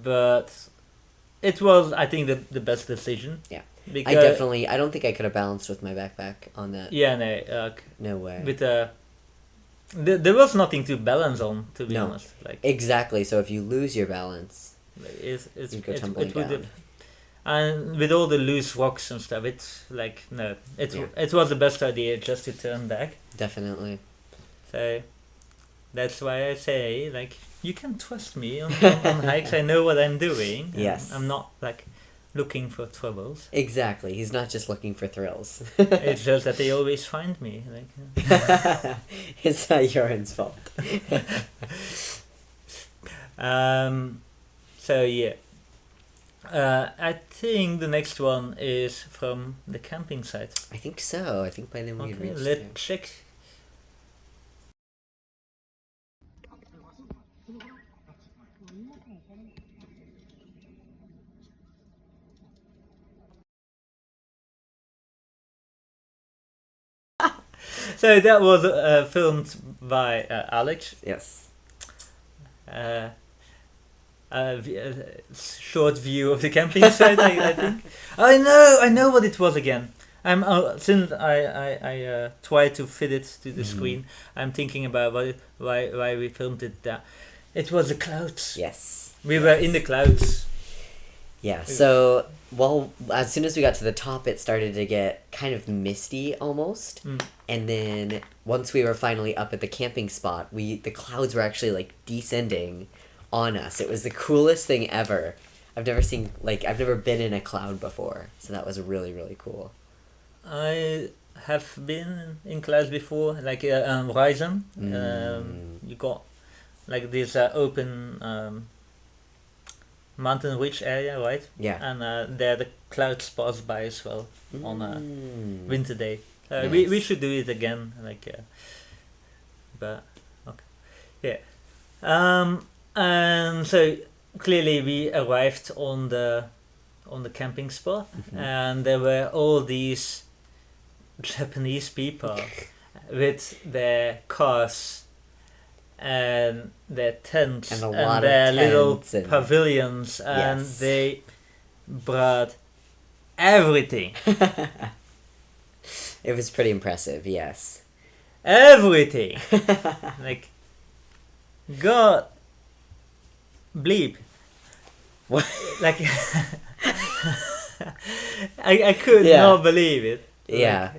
But it was, I think, the best decision. Yeah. Because I don't think I could have balanced with my backpack on that. yeah, no, No way. with there was nothing to balance on, to be No. honest. Like, Exactly. So if you lose your balance, it's you go tumbling would down. and with all the loose rocks and stuff, it's like, no, it was the best idea just to turn back. Definitely. So that's why I say, like, you can trust me on hikes. I know what I'm doing. and Yes. I'm not like looking for troubles. Exactly. He's not just looking for thrills. It's just that they always find me. Like, It's not Joran's fault. So yeah. I think the next one is from the camping site. I think so. I think by then we had Okay, reached there. let's check. So that was filmed by Alex. Yes. Short view of the camping site. I think I know what it was again. I'm since I tried to fit it to the screen. I'm thinking about why we filmed it there. It was the clouds. Yes. We were in the clouds. Yeah. So, well, as soon as we got to the top, it started to get kind of misty almost. And then once we were finally up at the camping spot, the clouds were actually like descending on us. It was the coolest thing ever. I've never been in a cloud before, so that was really, really cool. I have been in clouds before, like Horizon. You got like this open mountain ridge area, right? Yeah. And there the clouds pass by as well on a winter day. Nice. We should do it again, like, but okay, yeah. And so clearly we arrived on the camping spot, and there were all these Japanese people with their cars and their tents And a lot of their little tents and- pavilions, and Yes. they brought everything. It was pretty impressive, yes. Everything. Like, God bleep. What? Like, I could Yeah. not believe it. Yeah.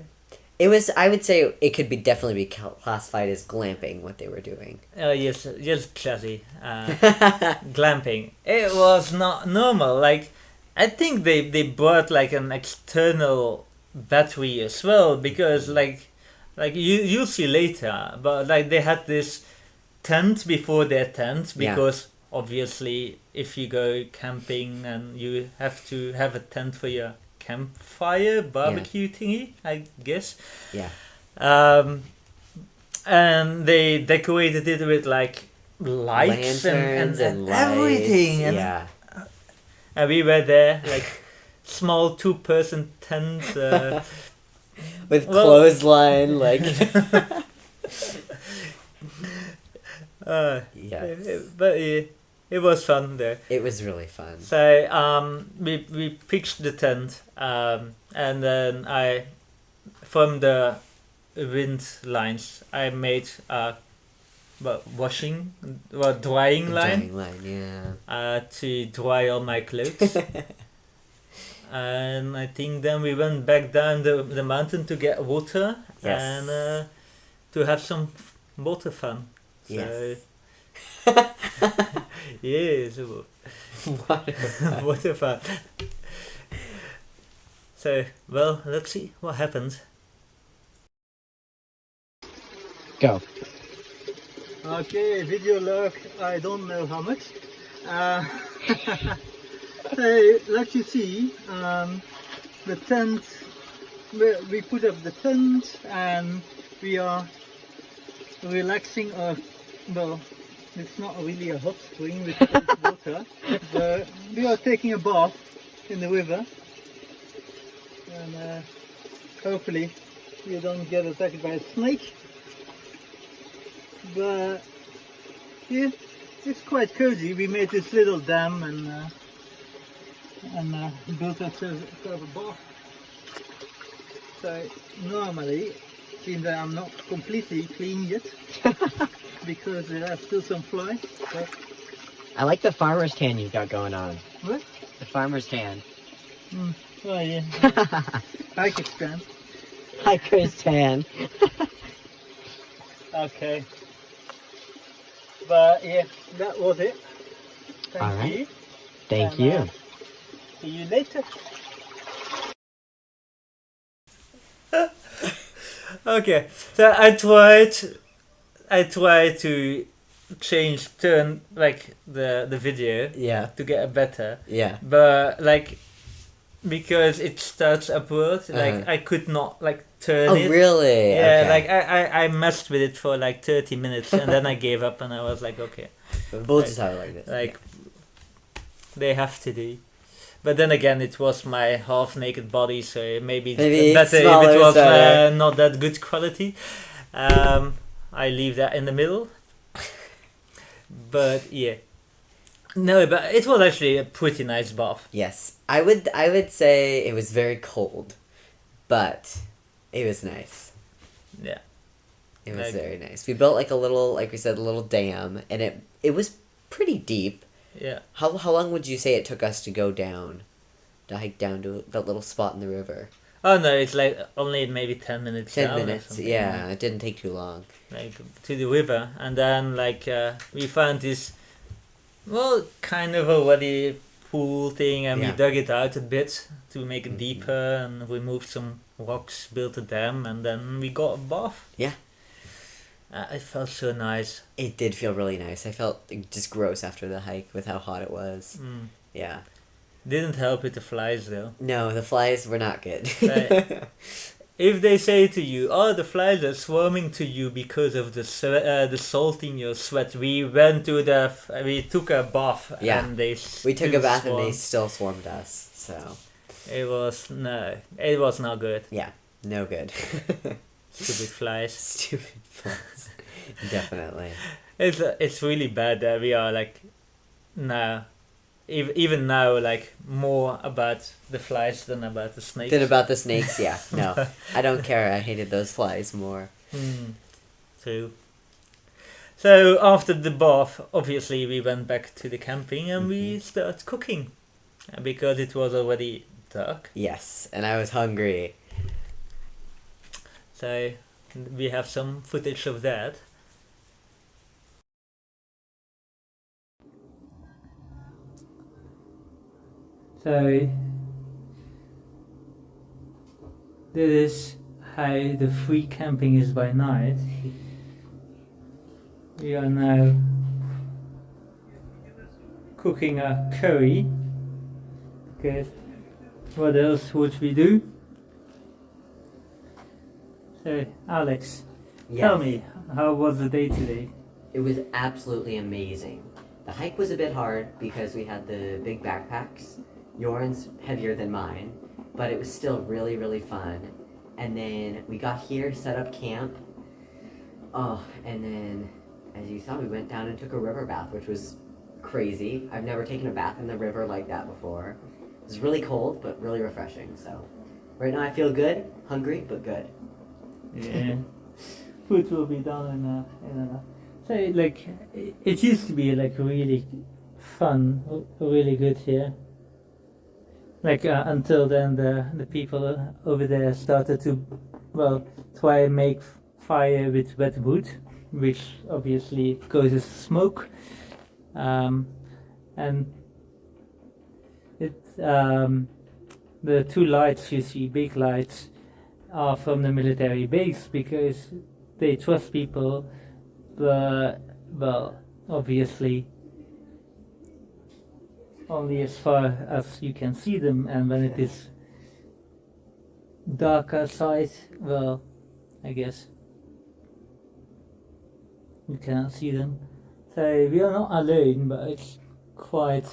It was, I would say it could be definitely be classified as glamping, what they were doing. Yes, classy. Glamping. It was not normal. Like, I think they brought like an external battery as well because you'll see later, but like they had this tent before their tent Yeah. because obviously if you go camping and you have to have a tent for your campfire barbecue thingy, I guess. Yeah. And they decorated it with like lights Lanterns and lights, everything. yeah. And we were there, like small 2-person tent. With well- clothesline, like. Yes. But it was fun there. It was really fun. So we pitched the tent, and then from the wind lines I made a drying line Drying line, yeah. to dry all my clothes. And I think then we went back down the mountain to get water Yes. and to have some water fun. So, Yes. yes, water fun. So, well, let's see what happens. Go. Okay, video log, I don't know how much. So, like you see, the tent, we put up the tent and we are relaxing well, it's not really a hot spring with cold water, but we are taking a bath in the river and hopefully you don't get attacked by a snake. But yeah, it's quite cozy. We made this little dam and built ourselves a bath. So normally, seems that I'm not completely clean yet because there are still some flies. But I like the farmer's tan you got going on. what? The farmer's tan. Oh yeah, I can stand. Hiker's tan. Okay. But yeah, that was it. Thank All right. you. Thank And, you. See you later. Okay, so I tried to turn like the video Yeah. to get a better, Yeah. but like because it starts upward, like Uh-huh. I could not like turn Oh, it. really? Yeah, Okay. like I messed with it for like 30 minutes and then I gave up and I was like, okay, We'll just have it like this. like they have to do. But then again, it was my half-naked body, so maybe Maybe it's better if smaller, it was better. not that good quality. I leave that in the middle. But yeah, no, but it was actually a pretty nice bath. Yes. I would say it was very cold, but it was nice. Yeah, It was Like- very nice. We built like a little, like we said, a little dam, and it was pretty deep. yeah. How long would you say it took us to go down, to hike down to that little spot in the river? Oh no, it's like only maybe 10 minutes. 10 down or minutes. something. Yeah, it didn't take too long. Like to the river, and then like we found this, well, kind of already pool thing, and Yeah. we dug it out a bit to make it Mhm. deeper, and removed some rocks, built a dam, and then we got a bath. Yeah. It felt so nice. It did feel really nice. I felt like, just gross after the hike with how hot it was. Mm. Yeah. Didn't help with the flies though. No, the flies were not good. Right. If they say to you, "Oh, the flies are swarming to you because of the salt in your sweat," we took a bath Yeah. and they We took a still bath and they swarmed. still swarmed us. So, It was not good. yeah, no good. Stupid flies. Stupid flies. Definitely. It's really bad that we are like now even now, like more about the flies than about the snakes. Then about the snakes, yeah. No, I don't care. I hated those flies more. True. So after the bath, obviously we went back to the camping and we started cooking, because it was already dark. Yes, and I was hungry. So we have some footage of that. So this is how the free camping is by night. We are now cooking a curry, because what else would we do? So Alex, tell me, how was the day today? It was absolutely amazing. The hike was a bit hard because we had the big backpacks. Yours heavier than mine, but it was still really, really fun. And then we got here, set up camp. Oh, and then, as you saw, we went down and took a river bath, which was crazy. I've never taken a bath in the river like that before. It was really cold, but really refreshing. So, right now I feel good, hungry, but good. Yeah, food will be done in a. So like, it used to be like really fun, really good here. Like until then, the people over there started to, well, try and make fire with wet wood, which obviously causes smoke, and the two lights you see, big lights, are from the military base because they trust people, but well, obviously only as far as you can see them, and when it is dark outside, well, I guess you cannot see them. So we are not alone, but it's quite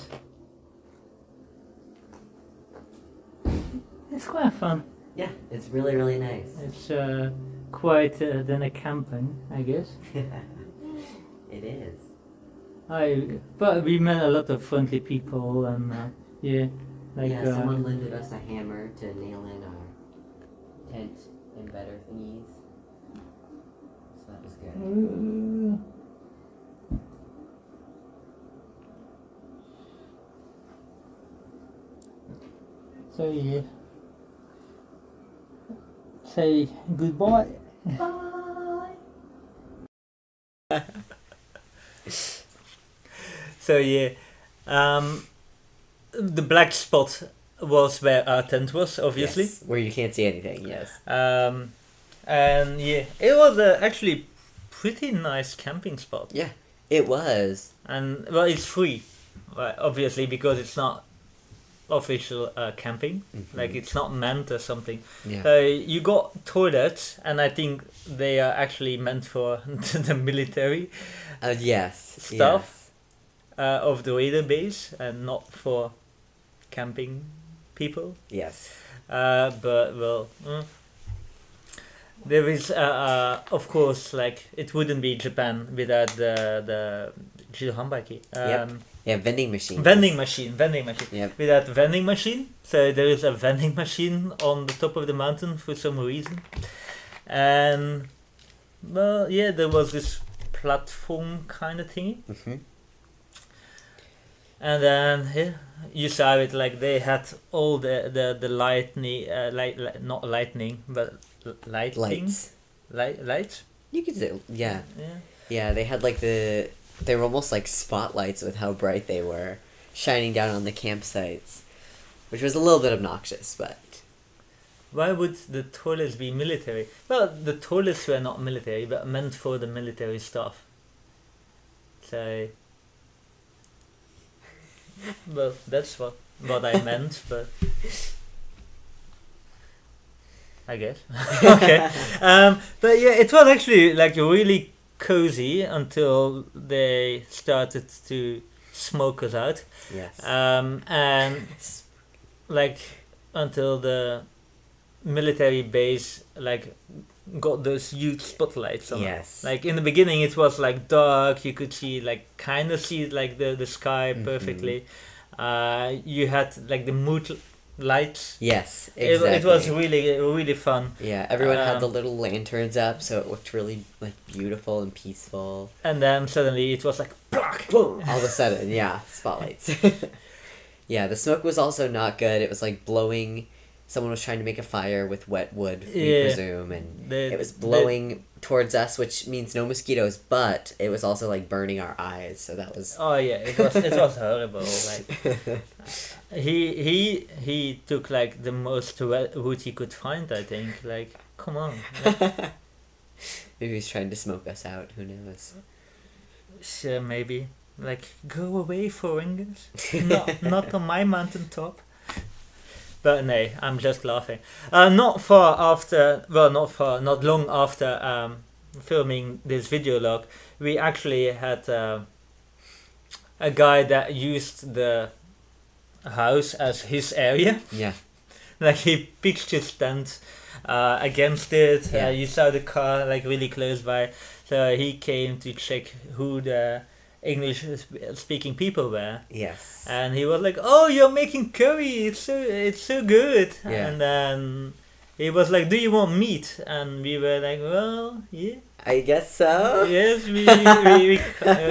fun. Yeah, it's really, really nice. It's quite than a camping, I guess. It is. But we met a lot of friendly people, and yeah, like Someone lended us a hammer to nail in our tent and better thingies. So that was good. So yeah, say goodbye. Bye. So yeah, the black spot was where our tent was, obviously. Yes, where you can't see anything, yes. And yeah, it was actually pretty nice camping spot. Yeah, it was. And well, it's free, obviously, because it's not official camping. Like it's not meant or something. Yeah. You got toilets, and I think they are actually meant for the military. Yes. Stuff. Yes. Of the radar base, and not for camping people. Yes. But well, there is of course, like it wouldn't be Japan without the Jirohanbaki. Yeah, vending machine. Vending machine. Yep. Without vending machine, so there is a vending machine on the top of the mountain for some reason, and well, yeah, there was this platform kind of thingy. And then yeah, you saw it, like they had all the lightning, not lightning, but lighting. Lights. You could say, yeah. Yeah. Yeah, they had like they were almost like spotlights with how bright they were, shining down on the campsites, which was a little bit obnoxious, but. Why would the toilets be military? Well, the toilets were not military, but meant for the military stuff. So. Well, that's what I meant, but I guess. Okay. But yeah, it was actually like really cozy until they started to smoke us out. Yes. And like until the military base like got those huge spotlights on. Yes. Like in the beginning it was like dark, you could see like kind of see like the sky perfectly, You had like the mood lights. Yes, exactly. It was really fun. Yeah, everyone had the Um, little lanterns up, so it looked really like beautiful and peaceful. And then suddenly it was like, "Plock!" Boom! All of a sudden, yeah, spotlights. Yeah, the smoke was also not good. It was like blowing. Someone was trying to make a fire with wet wood, we Yeah. presume, and The- it was the- blowing towards us, which means no mosquitoes, but it was also like burning our eyes. So that was. Oh yeah, it was horrible. Like he took like the most wood he could find. I think. Like, come on. Like, Maybe he's trying to smoke us out. Who knows? sure, maybe. Like, go away, foreigners. Not on my mountaintop. But no, I'm just laughing. Not long after filming this video log, we actually had a guy that used the house as his area. Yeah. Like he pitched his tent against it. Yeah. You saw the car like really close by, so he came to check who the English speaking people were. Yes. And he was like, "Oh, you're making curry. It's so good." Yeah. And then he was like, "Do you want meat?" And we were like, "Well, yeah, I guess so. yes." We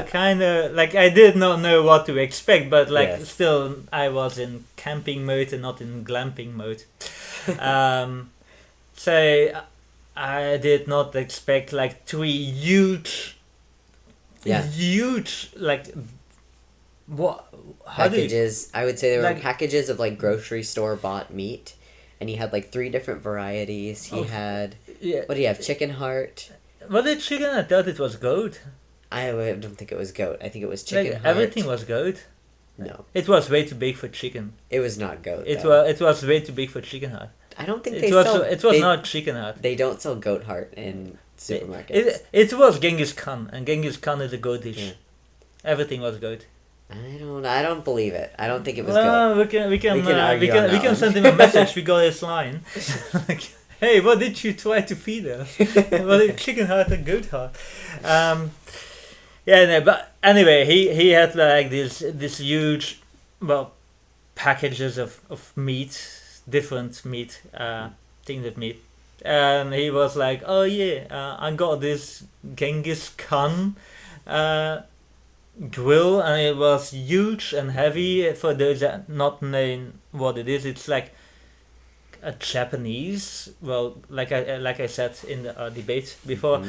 kind of like, I did not know what to expect, but like Yes. still I was in camping mode and not in glamping mode. So I did not expect like three Yeah. huge like what how do you, Packages. I would say there were like- packages of like grocery store bought meat, and he had like 3 different varieties. He Oh. had yeah. what do you have? Chicken heart. Was it chicken? I thought it was goat. Don't think it was goat. I think it was chicken Like heart. everything was goat. No, It was way too big for chicken. it was not goat. It though. was way too big for chicken heart. I don't think It they was sell. it was they, not chicken heart. They don't sell goat heart in supermarkets. It was Genghis Khan, and Genghis Khan is a goat dish. Yeah. Everything was goat. I don't believe it. I don't think it was Well, goat. we can argue on that one. send him a message. We got his line. Like, hey, what did you try to feed us? Was it chicken heart or goat heart? Yeah, no, but anyway, he had like this huge, well, packages of meat, different meat, things of meat, and he was like, "Oh yeah, I got this Genghis Khan grill, and it was huge and heavy. For those that not know what it is, it's like a Japanese, well, like I said in the debate before,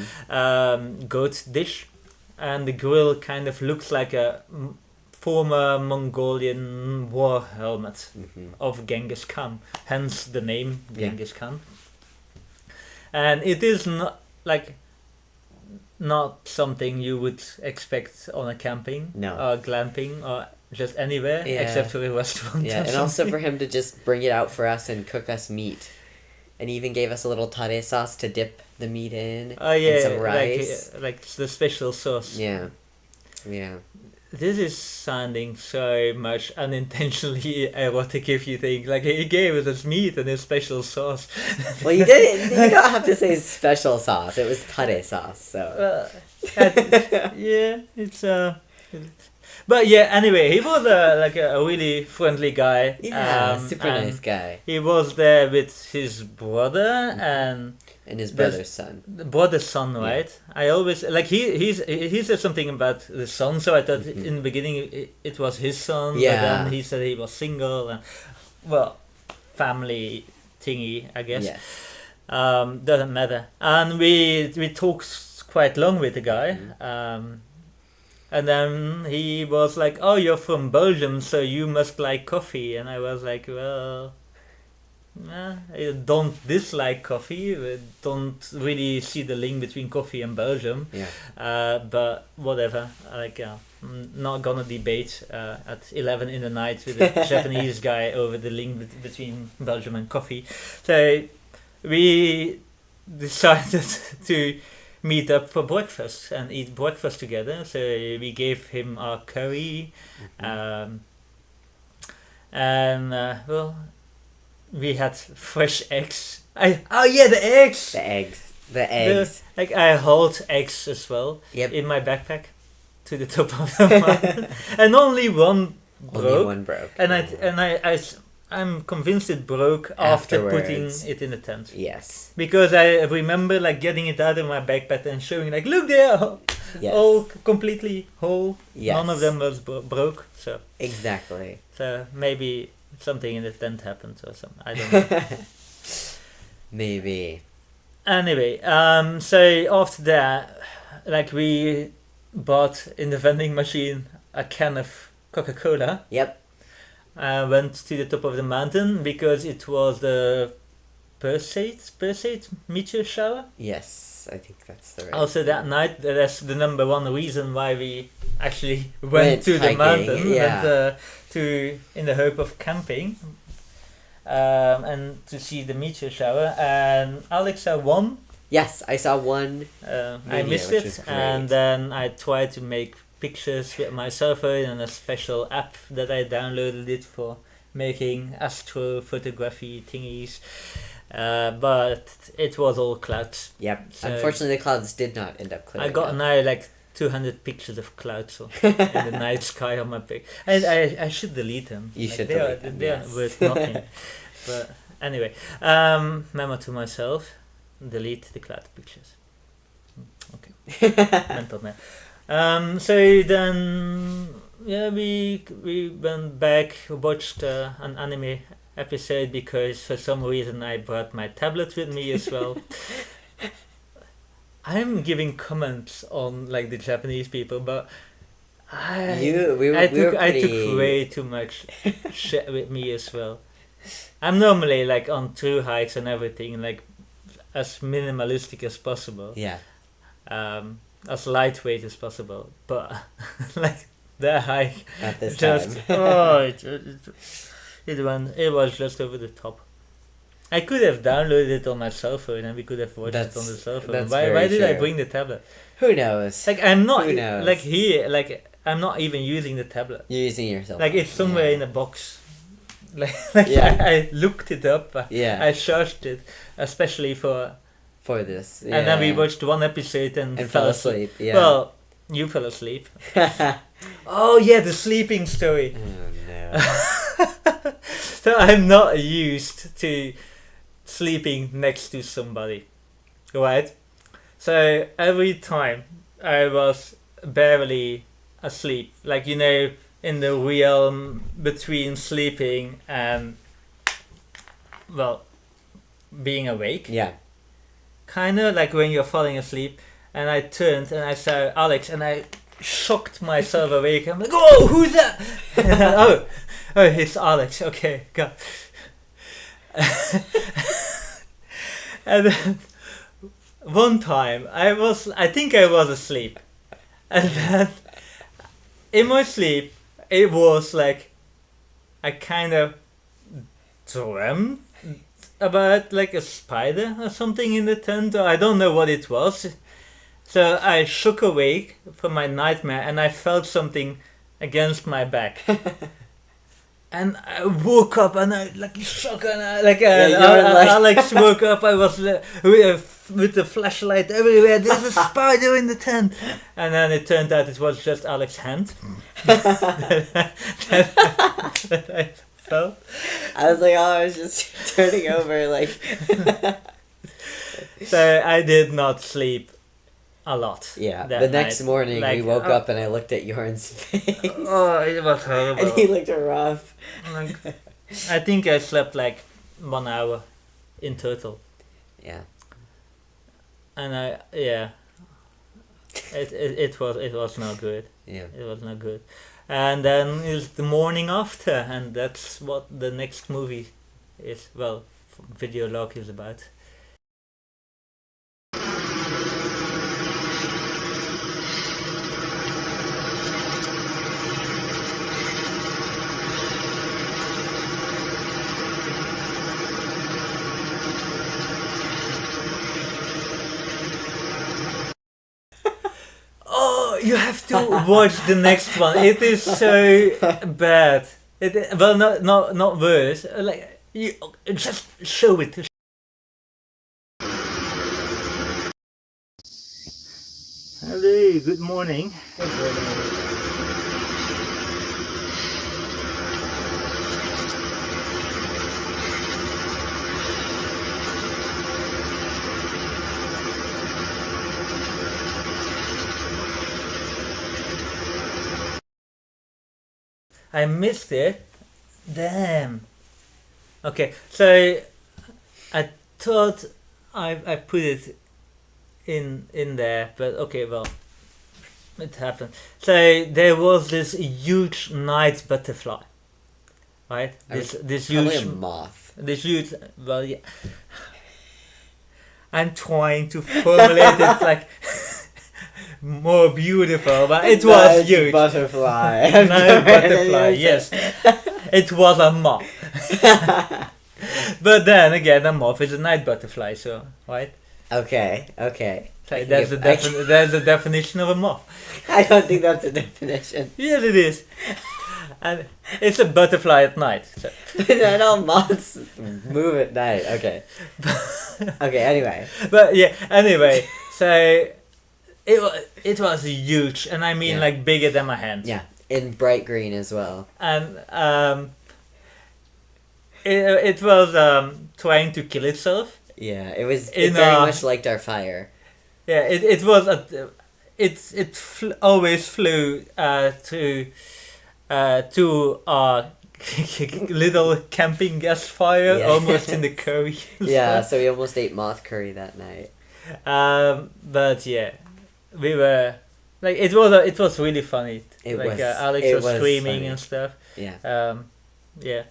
goat dish, and the grill kind of looks like a former Mongolian war helmet of Genghis Khan, hence the name Genghis Khan. And it is not something you would expect on a camping No. or glamping or just anywhere Yeah. except for a restaurant. Yeah, or and also something. for him to just bring it out for us and cook us meat. And he even gave us a little tare sauce to dip the meat in. Oh yeah, and some rice. like the special sauce. Yeah. Yeah. This is sounding so much unintentionally erotic if you think. Like, he gave us his meat and his special sauce. Well, you didn't. You don't have to say special sauce. It was tare sauce. So. Yeah, it's but yeah. Anyway, he was like a really friendly guy. Yeah, super and nice guy. He was there with his brother and And his There's- brother's son. the brother's son, right? I always like he said something about the son, so I thought in the beginning it was his son. Yeah. But then he said he was single and well, family thingy, I guess. Yes. Doesn't matter. And we talked quite long with the guy. And then he was like, "Oh, you're from Belgium, so you must like coffee." And I was like, "Well, I don't dislike coffee. I don't really see the link between coffee and Belgium. Yeah. But whatever. Like, I'm not gonna debate at 11 in the night with a Japanese guy over the link between Belgium and coffee. So we decided to meet up for breakfast and eat breakfast together. So we gave him our curry, and well, we had fresh eggs. The eggs. The eggs. The eggs. Like I hold eggs as well Yep. in my backpack to the top of the mountain, and only one Only broke. one broke. I'm convinced it broke after putting Afterwards. it in the tent. Yes. Because I remember like getting it out of my backpack and showing like, look there, Yes. all completely whole. Yes. None of them was broke. Exactly. So maybe something in the tent happened or something. I don't know. Maybe. Anyway, so after that, like we bought in the vending machine a can of Coca-Cola. Yep. Went to the top of the mountain because it was the Perseid meteor shower. Yes, I think that's the right. Also that night, that's the number one reason why we actually went to the hiking, mountain. yeah. Went, in the hope of camping. And to see the meteor shower. And Alexa won. Yes, I saw one. I Video, missed which it, was great. and then I tried to make pictures with my cell phone and a special app that I downloaded it for making astrophotography thingies. But it was all clouds. Yep. So- Unfortunately, the clouds did not end up clearing I got up. now like 200 pictures of clouds in the night sky on my pic. I should delete them. You should they delete are, them, They yes. are worth nothing. But anyway, memo to myself: delete the cloud pictures. Okay, mental man. So then, yeah, we went back, watched an anime episode because for some reason I brought my tablet with me as well. I'm giving comments on like the Japanese people, but I took way too much shit with me as well. I'm normally like on through hikes and everything, like as minimalistic as possible. Yeah. As lightweight as possible, but like the hike At this just time. it was just over the top. I could have downloaded it on my cell phone and we could have watched it on the cell phone. that's Why very did I true. bring the tablet? Who knows? Like I'm not Who knows? like here, like I'm not even using the tablet. You're using your cell Like phone. it's somewhere Yeah. in a box. Like Yeah. I looked it up. Yeah. I searched it, especially for, For this. and then we yeah. watched one episode and fell asleep. Yeah. Well, you fell asleep. Oh Oh yeah, the sleeping story. no. So I'm not used to sleeping next to somebody, right? So every time I was barely asleep, like you know, in the realm between sleeping and well, being awake, Yeah. kind of like when you're falling asleep. And I turned and I saw Alex, and I shocked myself awake. I'm like, "Oh, who's that?" oh, it's Alex. Okay, go. And then one time I think I was asleep, and then in my sleep it was like I kind of dreamt about like a spider or something in the tent, or I don't know what it was. So I shook awake from my nightmare and I felt something against my back. And I woke up and I like shook and I, like, you were like- Alex woke up. I was with the flashlight everywhere. There's a spider in the tent. And then it turned out it was just Alex's hand. that I felt. I was like, I was just turning over, like. So I did not sleep a lot. Yeah. that The next night. morning, Like, we woke up and I looked at Jorn's face. Oh, it was horrible. And he looked rough. Like, I think I slept like 1 hour in total, Yeah. and it was not good. Yeah. It was not good. And then it's the morning after, and that's what the next movie is. Well, video log is about. Oh, you have to watch the next one. It is so bad. Well, not worse. Like you just show it. Hello. Good morning. I missed it. Damn. Okay, so I thought I put it in there, but okay, well, it happened. So there was this huge night butterfly, right? This Probably huge a moth. this huge. Well, yeah. I'm trying to formulate it like more beautiful, but it was Night huge. butterfly. Night butterfly, yes. It was a moth. But then again, a moth is a night butterfly, so right? Okay. So that's the definition of a moth. I don't think that's a definition. Yes, it is. And it's a butterfly at night. So. Not all moths move at night. Okay. Okay. Anyway. But yeah, anyway, so it was huge, and I mean Yeah. like bigger than my hand. Yeah, in bright green as well. And it was trying to kill itself. Yeah, it was. It In, very much liked our fire. Yeah, it was always flew to our little camping gas fire, Yeah. almost in the curry. and Yeah, stuff. so we almost ate moth curry that night. But yeah, we were like it was really funny. It like was- Alex it was was screaming funny. and stuff. Yeah. Yeah,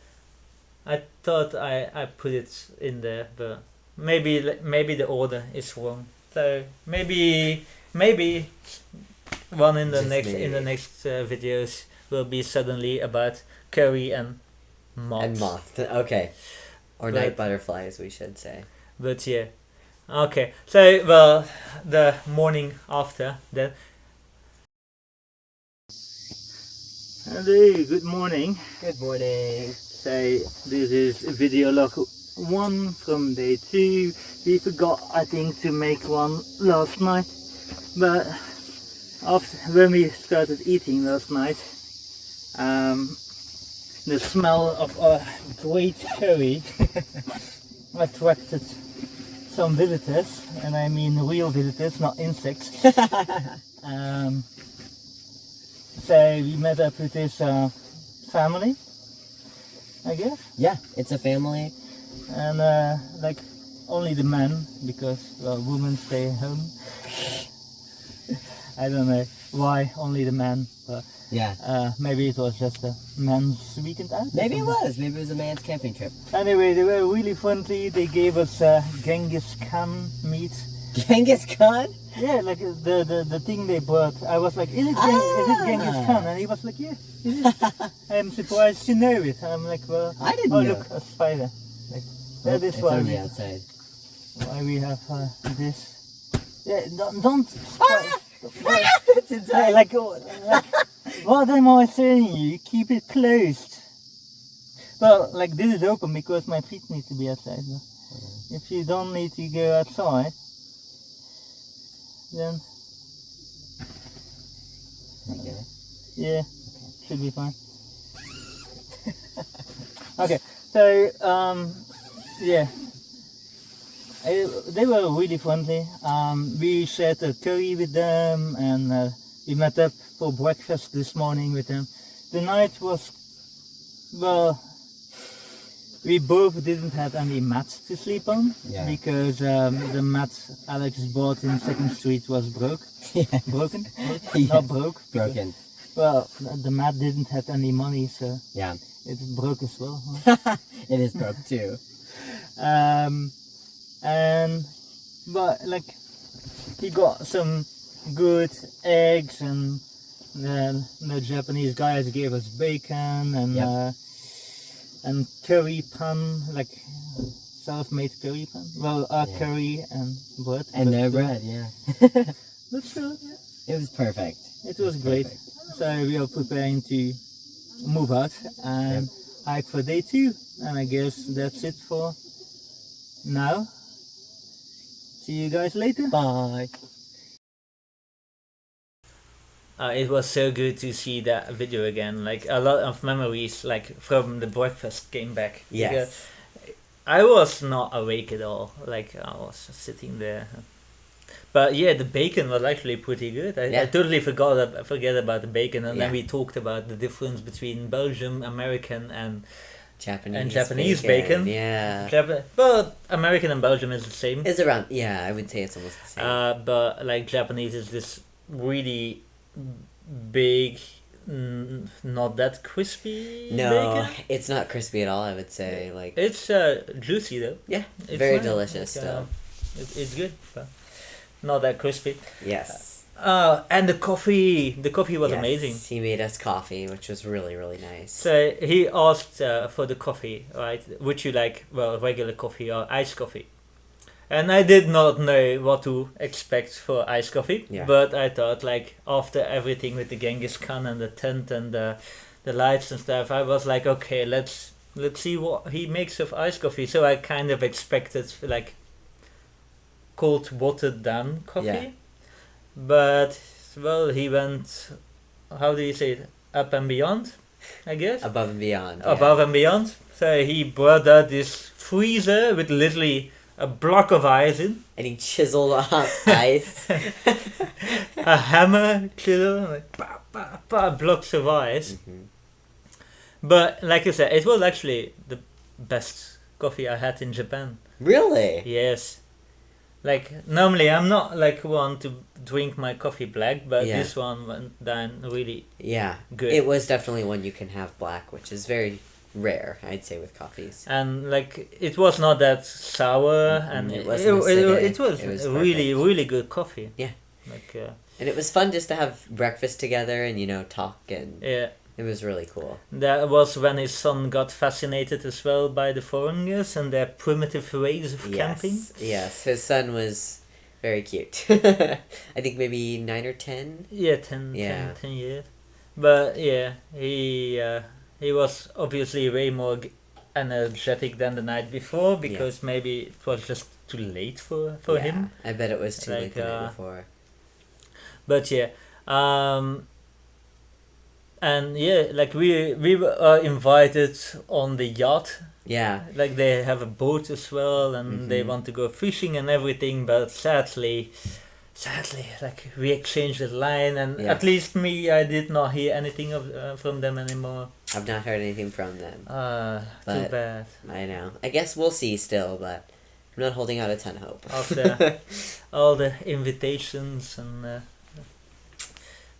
I thought I put it in there, but maybe the order is wrong. So maybe one in the Just maybe. next videos will be suddenly about curry and moths. And moth. Okay. Or But- night butterflies, we should say. But yeah, okay. So well, the morning after then. Hello, good morning. Good morning. So this is video log 1 from day 2. We forgot, I think, to make one last night, but after when we started eating last night, the smell of a great curry attracted some visitors, and I mean real visitors, not insects. So we met up with this family, I guess. Yeah, it's a family. And like only the men, because well, women stay home. I don't know why only the men, but Yeah. maybe it was just a men's weekend out. or Maybe it something. was. Maybe it was a man's camping trip. Anyway, they were really friendly. They gave us Genghis Khan meat. Genghis Khan? Yeah, like the thing they brought. I was like, is it Genghis Khan? And he was like, yeah, it is. I'm surprised you know it. I'm like, well, I didn't oh know. look, a spider. Like, Oh, that is it's why on we, the outside. why we have this. Yeah, don't. It's inside. like, what am I saying? You keep it closed. Well, like this is open because my feet need to be outside. But if you don't need to go outside, then Okay. yeah, should be fine. Okay, so yeah, they were really friendly. We shared a curry with them, and we met up for breakfast this morning with them. The night was, well, we both didn't have any mats to sleep on, Yeah. because the mat Alex bought in Second Street was broken, Yes. not broke. Broken. Well, the mat didn't have any money, so Yeah. it broke as well. Huh? It is broke too. And but like he got some good eggs, and the Japanese guys gave us bacon and Yep. and curry pan, like self-made curry pan. Well, our Yeah. curry and bread. And but no still- bread, yeah. But still, yeah, It was perfect. it was great. Perfect. So we are preparing to move out and hike for day 2, and I guess that's it for now. See you guys later. Bye. It was so good to see that video again. Like a lot of memories, like from the breakfast, came back. Yes. Because I was not awake at all. Like I was just sitting there, But yeah, the bacon was actually pretty good. I Yeah. totally forget about the bacon, and then Yeah. we talked about the difference between Belgium, American, and Japanese, Japanese bacon. Yeah. But American and Belgium is the same. It's around, yeah, I would say it's almost the same. But like Japanese is this really big, not that crispy No, bacon. it's not crispy at all, I would say. Like, It's juicy though. yeah, It's very fine. delicious Like, still. it's good, but not that crispy. Yes. And the coffee was Yes, amazing. He made us coffee, which was really, really nice. So he asked for the coffee, right? Would you like, well, regular coffee or iced coffee? And I did not know what to expect for iced coffee, Yeah. but I thought, like, after everything with the Genghis Khan and the tent and the lights and stuff, I was like, okay, let's see what he makes of iced coffee. So I kind of expected, like, cold, watered down coffee. Yeah. But, well, he went, how do you say it, up and beyond, I guess? Above and beyond. Above and beyond. So he brought out this freezer with literally a block of ice in, And he chiseled off ice. a hammer, chisel, like, blocks of ice. Mhm. But, like I said, it was actually the best coffee I had in Japan. Really? Yes. Like, normally I'm not like one to drink my coffee black, but Yeah. this one went down really Yeah. good. It was definitely one you can have black, which is very rare, I'd say, with coffees. And like, it was not that sour, and It it wasn't was acidic. It was really, perfect. really good coffee. Yeah. Like, And it was fun just to have breakfast together and, talk, and yeah. it was really cool. That was when his son got fascinated as well by the foreigners and their primitive ways of camping. Yes, his son was very cute. I think maybe 9 or 10. Yeah, 10, Yeah. 10 years. But yeah, he was obviously way more energetic than the night before, because maybe it was just too late for Yeah, him. I bet it was too late Like, the night before. But yeah, and yeah, like we were invited on the yacht. Yeah, Like, they have a boat as well, and they Mhm. want to go fishing and everything. But sadly, like, we exchanged the line, and Yeah. at least me, I did not hear anything from them anymore. I've not heard anything from them. Too But- bad. I know. I guess we'll see still, but I'm not holding out a ton of hope. After all the invitations and.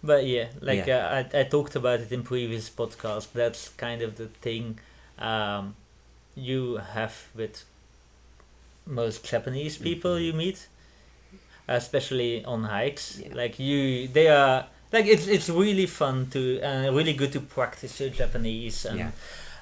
But yeah, like I talked about it in previous podcast. That's kind of the thing you have with most Japanese people you meet, especially on hikes. Yeah. Like, they are like, it's really fun to really good to practice your Japanese, and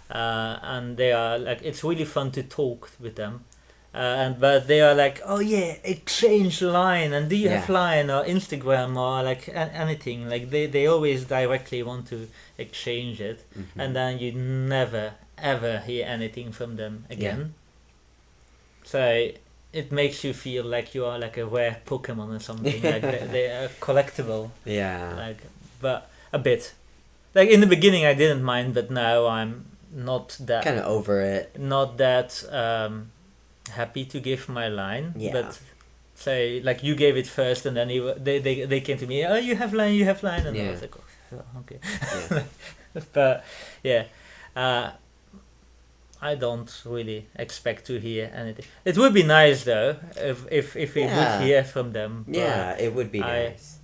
and they are like, it's really fun to talk with them. But they are like, oh yeah, exchange line, and do you have Yeah. line or Instagram or like anything? Like, they always directly want to exchange it, Mhm. and then you never ever hear anything from them again. So it makes you feel like you are like a rare Pokemon or something. Like, they are collectible, Yeah. like, but a bit. Like, in the beginning I didn't mind, but now I'm not that Kind of over it. not that happy to give my line. Yeah. But say, like, you gave it first, and then they came to me, oh, you have line, and I Yeah. was like, oh, okay. Yeah. But yeah, I don't really expect to hear anything. It would be nice though if we Yeah. would hear from them. but Yeah, it would be I- nice.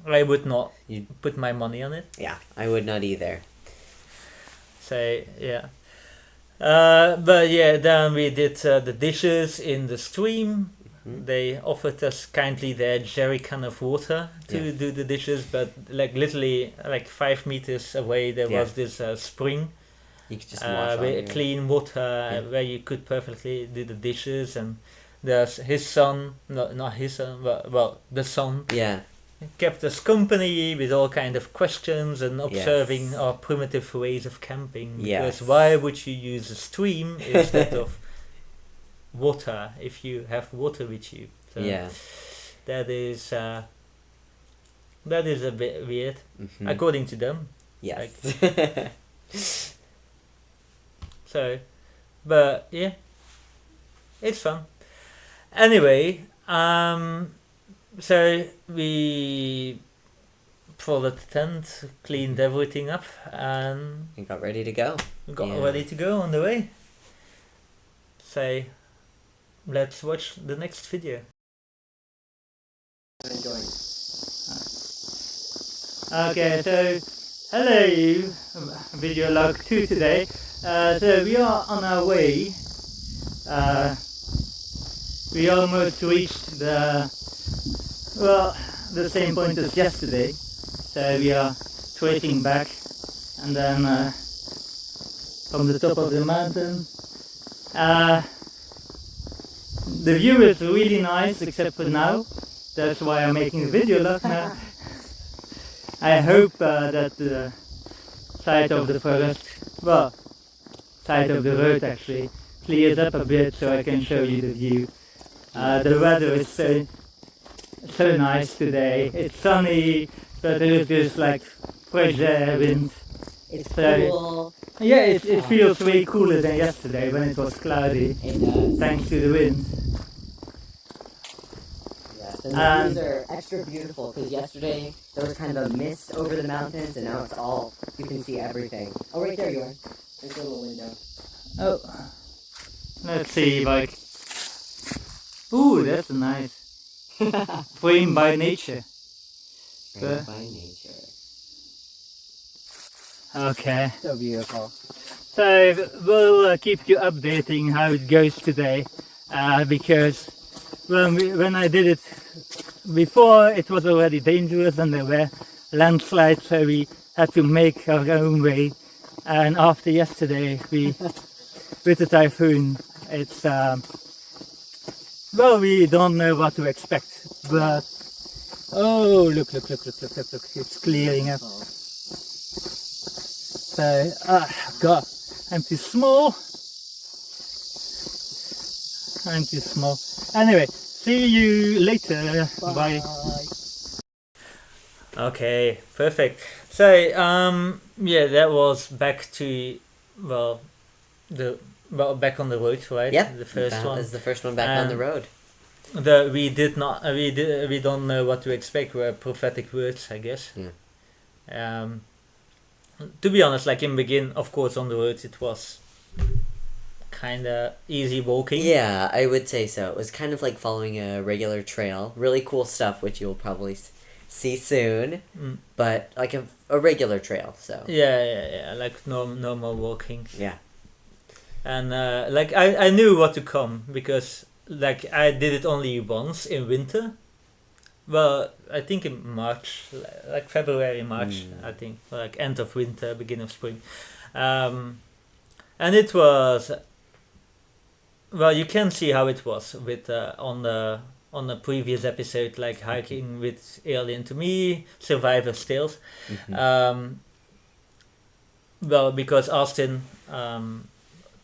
I would not You- put my money on it. Yeah, I would not either. So yeah. But yeah, then we did the dishes in the stream. Mhm. They offered us kindly their jerry can of water to Yeah. do the dishes, but like literally like 5 meters away there Yeah. was this spring You could just wash all with your... clean water where you could perfectly do the dishes. And there's his son, not his son, but well, the son Yeah, kept us company with all kind of questions and observing Yes. our primitive ways of camping. Yes. Because why would you use a stream instead of water if you have water with you? So yeah. that is a bit weird, Mhm. according to them. Yes. So, but yeah, it's fun. Anyway, So we folded the tent, cleaned everything up, and We got ready to go. got Yeah. ready to go on the way. So let's watch the next video. Okay, so hello, video log 2 today. So we are on our way. We almost reached the same point as yesterday. So we are tracing back, and then from the top of the mountain. The view is really nice, except for now. That's why I'm making a video log now. I hope that the side of the forest, side of the road actually, clears up a bit so I can show you the view. The weather is so nice today. It's sunny, but there is this like fresh air, wind. It's So- cool. Yeah, it feels way cooler than yesterday when it was cloudy, It does. thanks to the wind. Yes, and And- the views are extra beautiful because yesterday there was kind of a mist over the mountains, and now it's all, you can see everything. Oh, right there you are. There's a little window. Oh, let's see, like, ooh, that's nice. Framed by nature. Framed by nature. Okay. So beautiful. So we'll keep you updating how it goes today, because when I did it before, it was already dangerous and there were landslides, so we had to make our own way. And after yesterday, with the typhoon, it's we don't know what to expect. But oh, look! It's clearing up. So, God, I'm too small. Anyway, see you later. Bye. Okay, perfect. So, yeah, that was back to, back on the road, right? Yeah, The first that one. was the first one back on the Um, road. We don't know what to expect. Were prophetic words, I guess. Yeah. To be honest, like in begin, of course, on the roads it was kind of easy walking. Yeah, I would say so. It was kind of like following a regular trail. Really cool stuff, which you'll probably see soon. Mm. But like a regular trail, so. Yeah. Like normal walking. Yeah. And like I knew what to come because like I did it only once in winter. Well, I think in March, like February, March, I think, like end of winter, beginning of spring. And it was, you can see how it was with on the previous episode, like hiking with Alien to Me, Survivor's Tales. Because Austin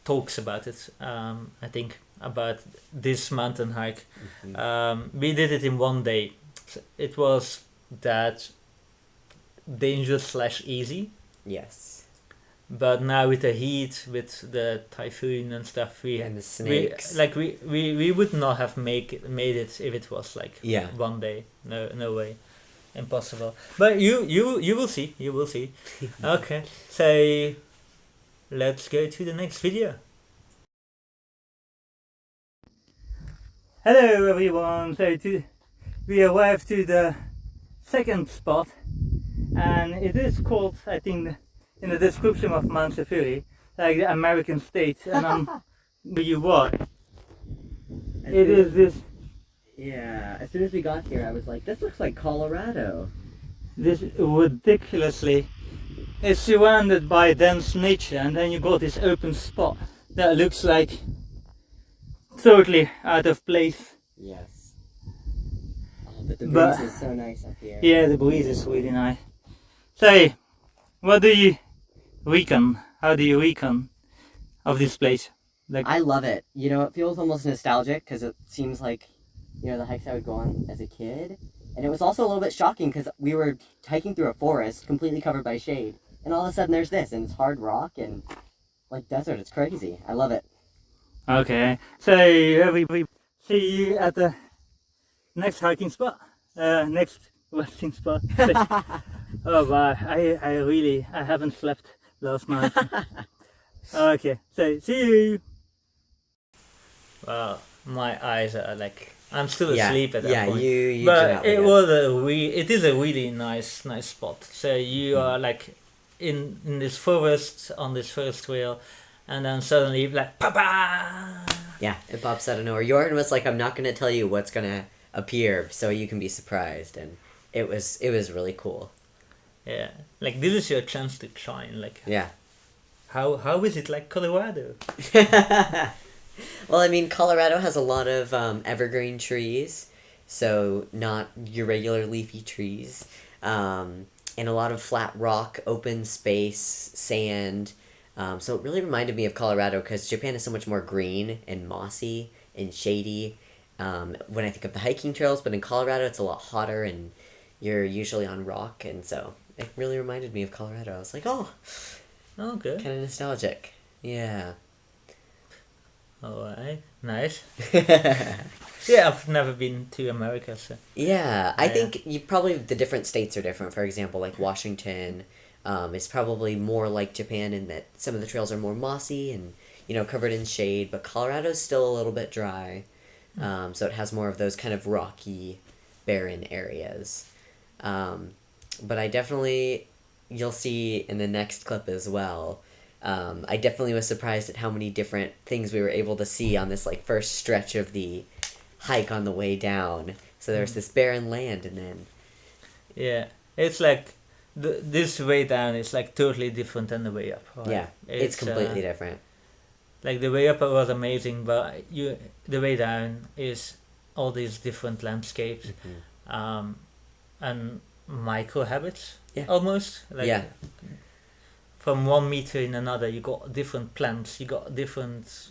talks about it, I think, about this mountain hike. We did it in one day. It was that dangerous / easy, Yes. but now with the heat, with the typhoon and stuff, And the snakes. we would not have made it if it was like Yeah. one day. No way, impossible. But you will see. Okay, so let's go to the next video. Hello everyone. So we arrived to the second spot, and it is called, I think, in the description of Mount Sefuri, like the American state, and where you are. It is this Yeah, as soon as we got here, I was like, this looks like Colorado. ridiculously. It's surrounded by dense nature, and then you got this open spot that looks like totally out of place. Yes. Oh, but the breeze But- is so nice up here. Yeah, the breeze is really nice. So, what do you reckon? How do you reckon of this place? Like, I love it. You know, it feels almost nostalgic because it seems like, you know, the hikes I would go on as a kid. And it was also a little bit shocking because we were hiking through a forest completely covered by shade. And all of a sudden there's this, and it's hard rock and like desert. It's crazy. I love it. okay, so everybody see you at the next hiking spot, next resting spot. Oh wow, I haven't slept last night. Okay, so see you. Wow, my eyes are like I'm still asleep at that yeah, point. you do But not it wake up. was it is a really nice spot. So you are like in this forest on this forest trail, and then suddenly like papa. Yeah, it pops out of nowhere. Jordan was like, I'm not going to tell you what's going to appear so you can be surprised. And it was really cool. Yeah, like this is your chance to shine. Like Yeah. how is it like Colorado? Well, I mean, Colorado has a lot of evergreen trees, so not your regular leafy trees, and a lot of flat rock, open space, sand. So it really reminded me of Colorado because Japan is so much more green and mossy and shady when I think of the hiking trails, but in Colorado it's a lot hotter and you're usually on rock, and so it really reminded me of Colorado. I was like, oh, Okay. kind of nostalgic. Yeah. Alright, nice. Yeah, I've never been to America, so Yeah, I Yeah. think you probably the different states are different. For example, like Washington, is probably more like Japan in that some of the trails are more mossy and covered in shade. But Colorado's still a little bit dry, so it has more of those kind of rocky, barren areas. But I definitely you'll see in the next clip as well. I definitely was surprised at how many different things we were able to see on this like first stretch of the hike on the way down. So there's this barren land, and then yeah, it's like this way down is like totally different than the way up. Right? yeah, it's completely uh, different. Like the way up was amazing, but the way down is all these different landscapes, and micro habits. Yeah. Almost like Yeah. from 1 meter in another, you got different plants, you got different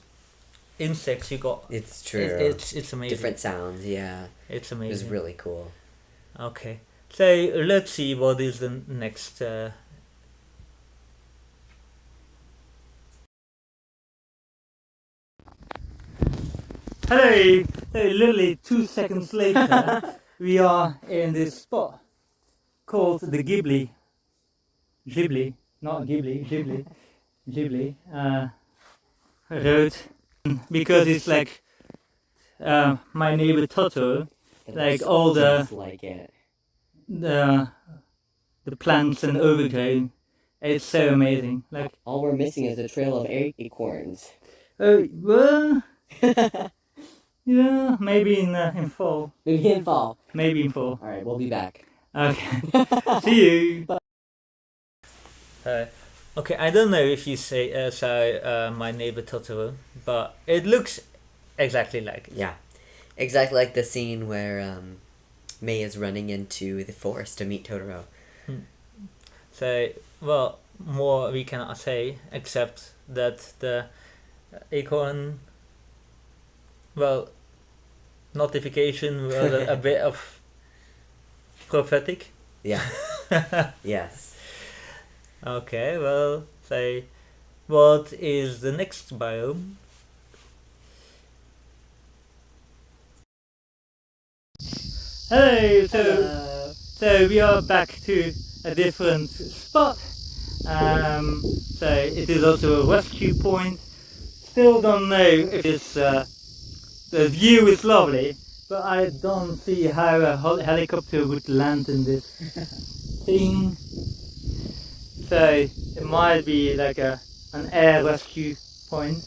insects, you got It's true. it's amazing. Different sounds. Yeah, It's it was amazing. really cool. Okay, so let's see what is the next. Hey, literally 2 seconds later, we are in this spot called the Ghibli, not Ghibli, Ghibli, road, because it's like my neighbor Totoro, like all Just like it. the plants and overgrown. It's so amazing. Like, All we're missing is a trail of acorns. oh well, yeah, maybe in fall. Maybe in fall. Maybe in fall. All right, we'll be back. Okay. See you. Okay, I don't know if you saw my neighbor Totoro, but it looks exactly like it. Yeah, exactly like the scene where May is running into the forest to meet Totoro. So, well, more we cannot say except that the acorn, well, notification was a bit of prophetic. Yeah. Yes. Okay, well, say, what is the next biome? Hey, so we are back to a different spot. So it is also a rescue point. Still don't know if it's the view is lovely, but I don't see how a helicopter would land in this thing. So it might be like an air rescue point.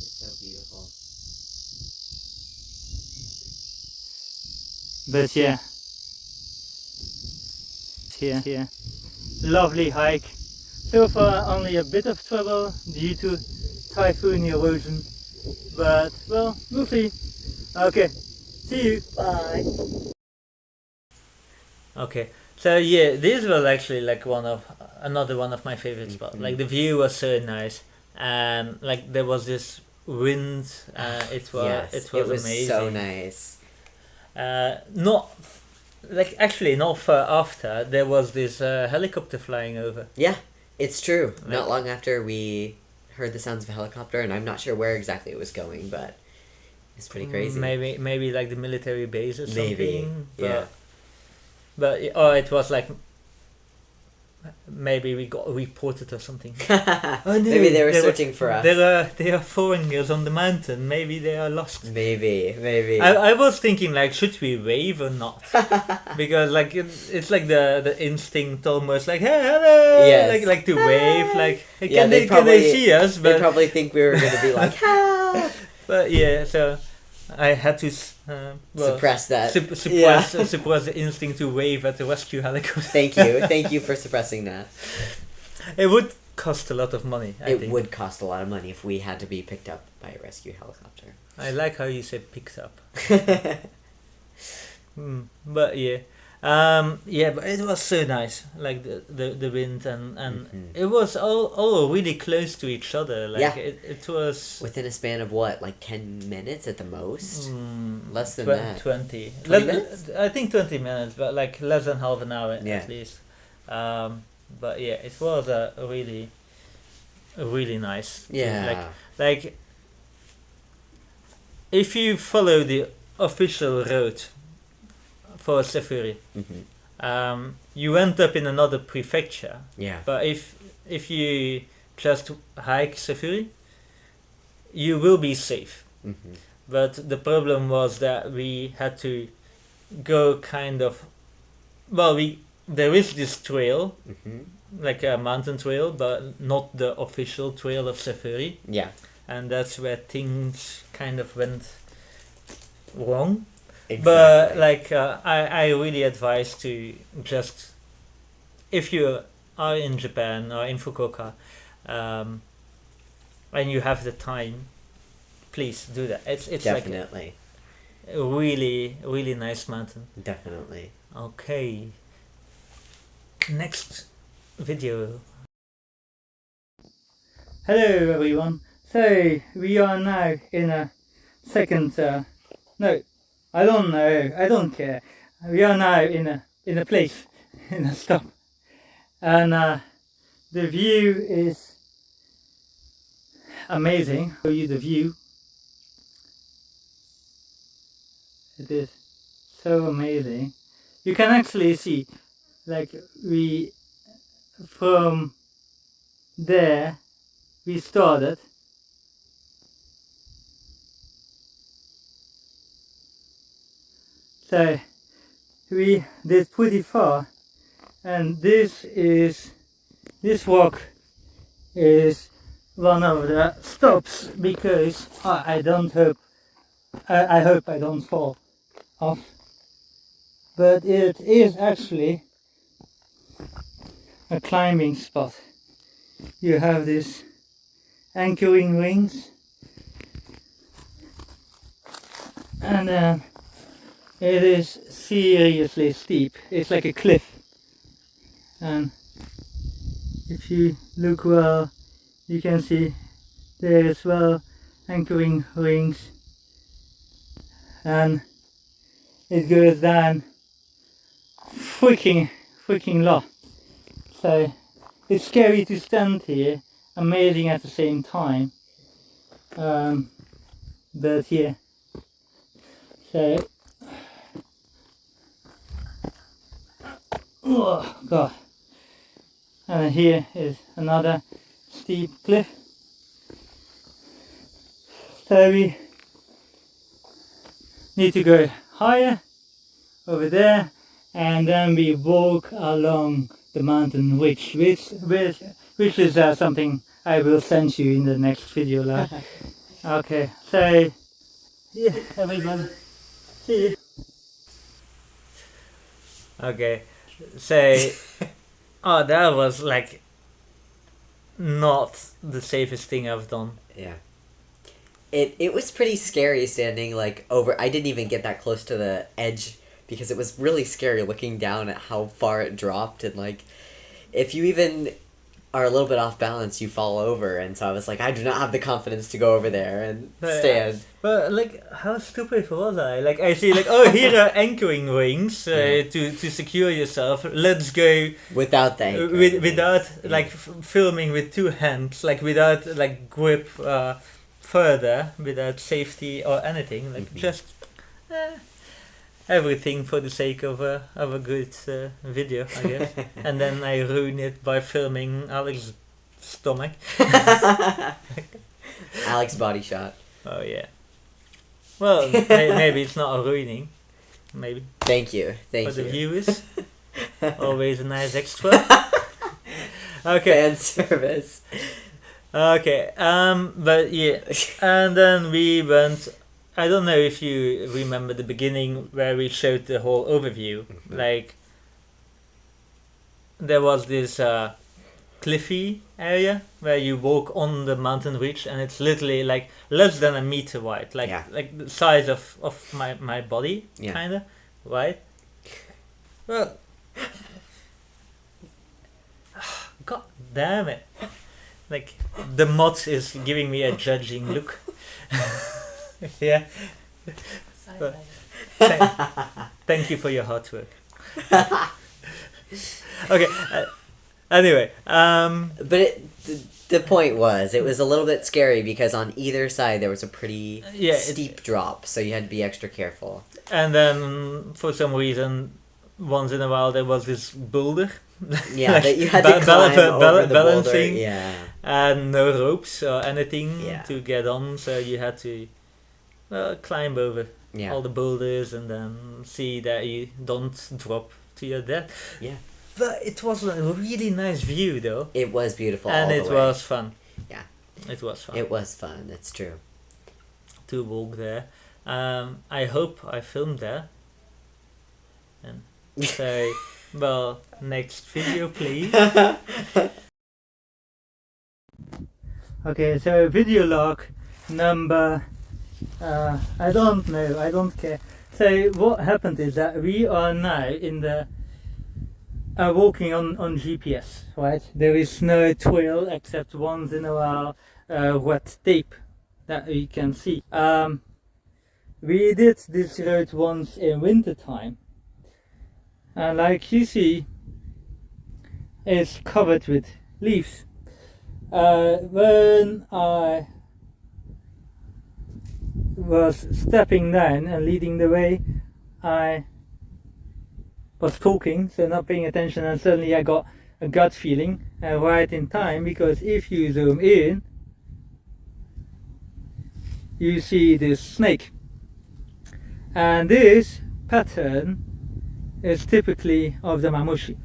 It's so beautiful. But yeah, here, lovely hike. So far only a bit of trouble due to typhoon erosion, but well, we'll see. Okay, see you. Bye. Okay, so yeah, this was actually like another one of my favorite spots. Like the view was so nice, and like there was this wind. It was Yes, it was amazing. so nice. Not like actually not far after there was this helicopter flying over. Yeah, it's true. Like- Not long after we heard the sounds of a helicopter, and I'm not sure where exactly it was going, but it's pretty crazy. Maybe like the military base or something. Maybe, yeah. But it was like maybe we got reported or something. Oh, no, Maybe they were searching for us. There are foreigners on the mountain. Maybe they are lost. Maybe. I was thinking like, should we wave or not? Because like it's like the instinct almost like, hey, hello, Yes. like to wave, like Yeah, can they they see us? They But probably think we were going to be like, help! but yeah, so I had to Suppress that. suppress the instinct to wave at the rescue helicopter. Thank you for suppressing that. It would cost a lot of money. I It think. would cost a lot of money if we had to be picked up by a rescue helicopter. I like how you say picked up. But yeah, but it was so nice, like the wind and it was all really close to each other. Like Yeah. it was Within a span of what, like 10 minutes at the most? Less than twen- that. 20. 20 minutes? I think 20 minutes, but like less than half an hour Yeah. at least. But yeah, it was a really nice. Yeah. Like if you follow the official route for Sefuri, you end up in another prefecture. Yeah. But if you just hike Sefuri, you will be safe. But the problem was that we had to go kind of, there is this trail, like a mountain trail, but not the official trail of Sefuri, Yeah. and that's where things kind of went wrong. Exactly. But like I really advise to just, if you are in Japan or in Fukuoka, and you have the time, please do that. It's Definitely. like a really nice mountain. Definitely. Okay. Next video. Hello everyone. So we are now in a second. No, I don't know. I don't care. We are now in a place, in a stop, and the view is amazing. Show you the view. It is so amazing. You can actually see, like from there we started. So we did pretty far, and this walk is one of the stops because I hope I don't fall off. But it is actually a climbing spot. You have these anchoring rings, and then it is seriously steep. It's like a cliff, and if you look well, you can see there as well anchoring rings, and it goes down freaking low. So it's scary to stand here, amazing at the same time. But yeah, so oh god, and here is another steep cliff. So we need to go higher over there, and then we walk along the mountain, which is something I will send you in the next video. Okay, so yeah, everyone, see you. Okay, so that was like not the safest thing I've done. Yeah. It was pretty scary standing like over. I didn't even get that close to the edge because it was really scary looking down at how far it dropped, and like if you even are a little bit off balance, you fall over. And so I was like, I do not have the confidence to go over there and But- stand. But like, how stupid was I? Like, I see, like, oh, here are anchoring rings to secure yourself. Let's go Without that. without like filming with two hands, like without like grip further, without safety or anything. Like just everything for the sake of a good video, I guess. And then I ruin it by filming Alex's stomach. Alex body shot. Oh yeah. Well, maybe it's not a ruining. Maybe Thank you. Thank for the you. viewers. Always a nice extra. Okay. Fan service. Okay. But yeah, and then we went. I don't know if you remember the beginning where we showed the whole overview. Like there was this cliffy area where you walk on the mountain ridge, and it's literally like less than a meter wide, like Yeah. like the size of my body, Yeah. kinda, right? Well, god damn it! Like the mod is giving me a judging look. Yeah. But thank you for your hard work. Okay. Anyway, But the point was, it was a little bit scary because on either side there was a pretty Yeah, steep drop, so you had to be extra careful. and then for some reason, once in a while there was this boulder. Yeah, Like, that you had to climb over the balancing, boulder. Yeah. and no ropes or anything Yeah. to get on, so you had to climb over Yeah. all the boulders and then see that you don't drop to your death. Yeah. But it was a really nice view though, It was beautiful and all it the way. was fun. Yeah. It was fun It was fun, that's true. to walk there. I hope I filmed there. And so, well, next video please. Okay, so video log number, I don't know, I don't care. So what happened is that we are now in the, walking on GPS, right? There is no trail except once in a while wet tape that we can see. We did this road once in winter time, and like you see, it's covered with leaves. When I was stepping down and leading the way, I was talking, so not paying attention, and suddenly I got a gut feeling right in time, because if you zoom in, you see this snake. And this pattern is typically of the mamushi.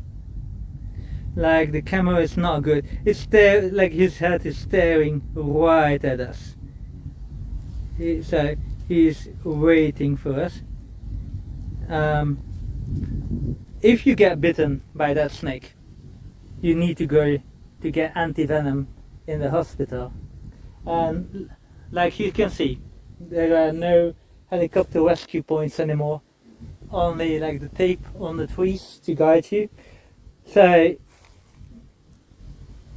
Like the camera is not good. It's there, like his head is staring right at us. So he's waiting for us. If you get bitten by that snake, you need to go to get anti-venom in the hospital. And like you can see, there are no helicopter rescue points anymore, only like the tape on the trees to guide you. So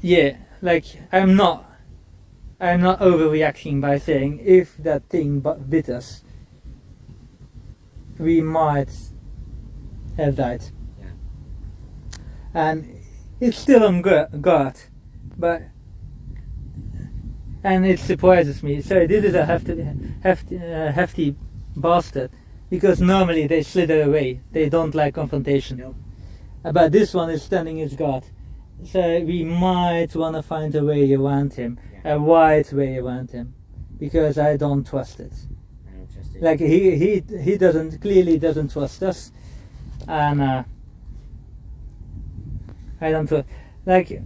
yeah, like I'm not overreacting by saying if that thing bit us, we might have died. Yeah. And it's still on guard, but and it surprises me. So this is a hefty bastard, because normally they slither away. They don't like confrontation. Nope. But this one is standing his guard. So we might want to find a way around him, a wide way around him, because I don't trust it. I don't trust it. Like he clearly doesn't trust us, and I don't trust. Like,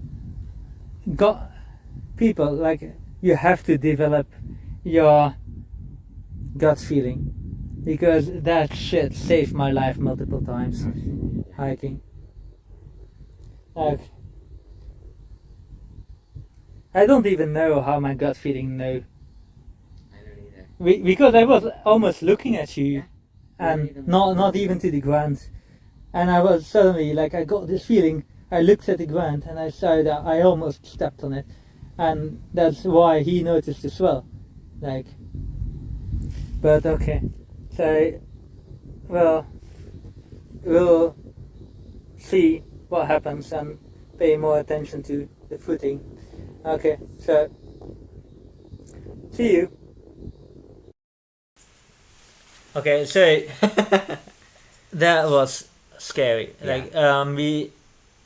people, like, you have to develop your gut feeling, because that shit saved my life multiple times hiking. Like, I don't even know how my gut feeling know. I don't either. Because I was almost looking at you, Yeah. and not even to the ground, and I was suddenly like, I got this feeling, I looked at the ground and I saw that I almost stepped on it, and that's why he noticed as well. Like, but okay, so well, we'll see what happens and pay more attention to the footing. Okay, so see you. Okay, so that was scary. Yeah. Like, we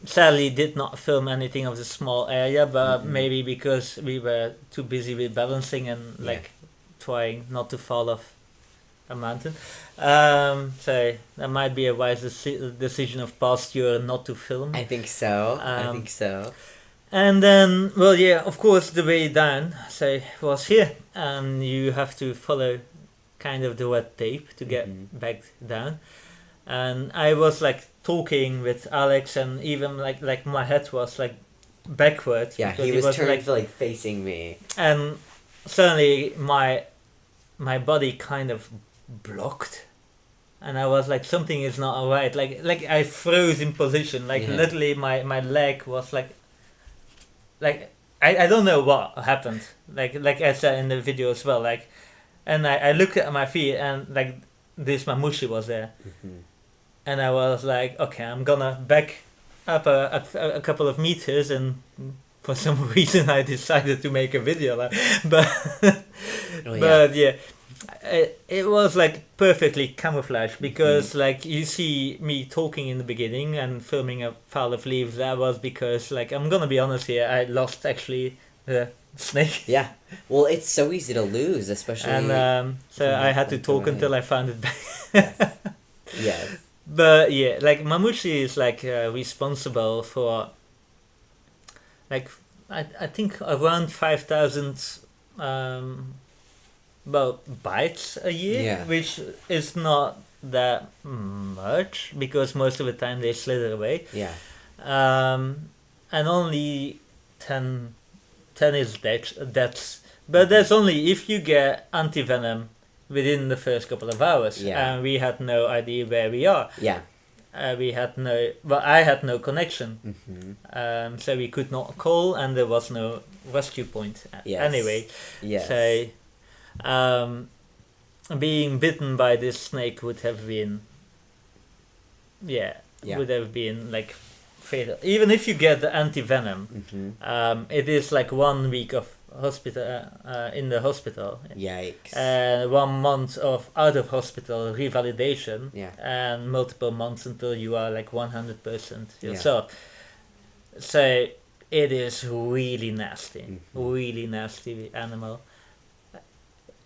sadly did not film anything of the small area, but maybe because we were too busy with balancing and like trying not to fall off a mountain. So that might be a wise decision of past year not to film. I think so. I think so. And then, well, yeah, of course, the way down, so was here, and you have to follow kind of the wet tape to get back down. And I was like talking with Alex, and even like my head was like backwards. Yeah, because he was turned like facing me. and suddenly my body kind of blocked, and I was like, something is not alright. Like I froze in position. Like literally, my leg was like I don't know what happened. Like I said in the video as well. Like, and I looked at my feet, and like this mamushi was there, and I was like, okay, I'm gonna back up a couple of meters, and for some reason I decided to make a video. Like, but but yeah. It was like perfectly camouflaged because like you see me talking in the beginning and filming a pile of leaves. That was because, like, I'm gonna be honest here, I lost actually the snake. Yeah. Well, it's so easy to lose, especially. And so I had to talk until I found it back. Yes. Yes. But yeah, like Mamushi is like responsible for like I think around 5,000 bites a year, which is not that much because most of the time they slither away. Yeah. And only 10 is deaths. But that's only if you get anti-venom within the first couple of hours. Yeah. And we had no idea where we are. Yeah. We had no... Well, I had no connection. So we could not call, and there was no rescue point. Yes. Anyway. Yes. So... being bitten by this snake would have been would have been like fatal. Even if you get the anti-venom, it is like 1 week of hospital in the hospital. Yikes. 1 month of out of hospital revalidation. Yeah. And multiple months until you are like 100% yourself. So it is really nasty. Really nasty animal.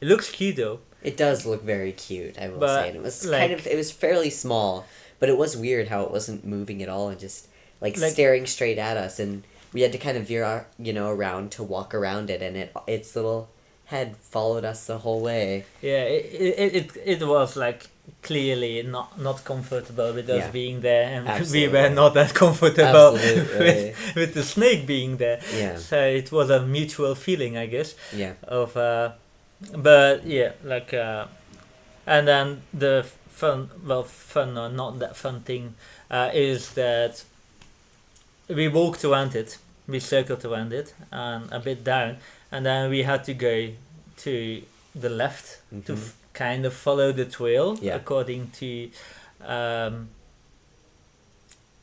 It looks cute though. It does look very cute, I will But, say. And it was like- it was fairly small, but it was weird how it wasn't moving at all and just like staring straight at us, and we had to kind of veer around to walk around it, and its little head followed us the whole way. Yeah, it was like clearly not comfortable with us being there, and Absolutely. we were not that comfortable Absolutely. with the snake being there. Yeah. So it was a mutual feeling, I guess. Yeah. Of but yeah, like and then the fun or not that fun thing is that we walked around it, we circled around it and a bit down, and then we had to go to the left to kind of follow the trail according to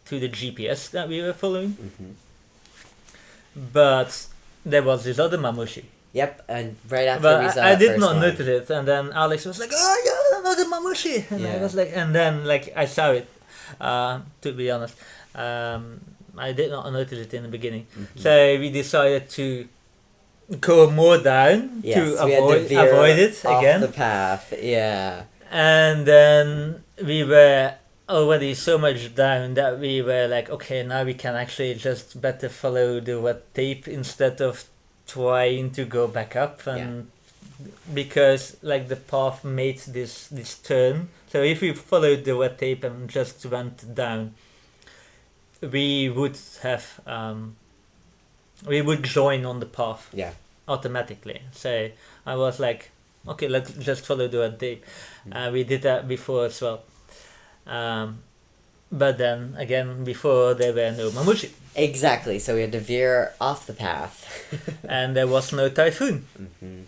the GPS that we were following. But there was this other mamushi. Yep, and right after But we saw I the did first not one. notice it, and then Alex was like, "Oh yeah, another mamushi," and I was like, and then like I saw it. To be honest, I did not notice it in the beginning, so we decided to go more down Yes, to we had to veer avoid it off again. the path. Yeah. And then we were already so much down that we were like, okay, now we can actually just better follow the wet tape instead of trying to go back up, and because like the path made this turn. So if we followed the wet tape and just went down, we would have we would join on the path automatically. So I was like, okay, let's just follow the wet tape. We did that before as well. But then again, before there were no mamushi, Exactly. So we had to veer off the path. and there was no typhoon. Mhm.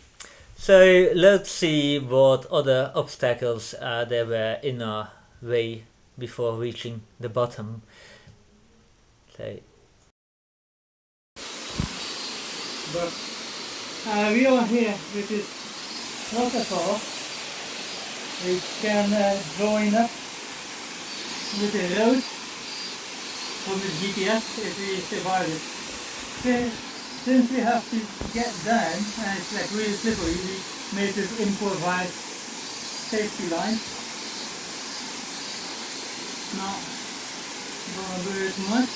So let's see what other obstacles there were in our way before reaching the bottom. So, but we are here with this waterfall. We can join up with the road from the GPS if we survive it. Since we have to get down and it's like really slippery, we made this improvised safety line. Not gonna do it much.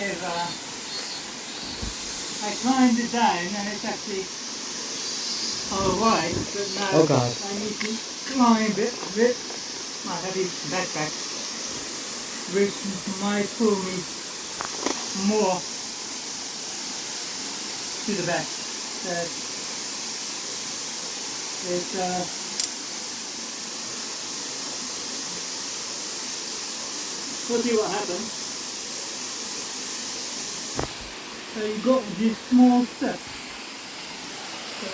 If I climbed it down and it's actually alright, but now Oh, God. I need to climb it with my heavy backpack, which might pull me more to the back. That it's we'll see what happens. So you got these small steps. So,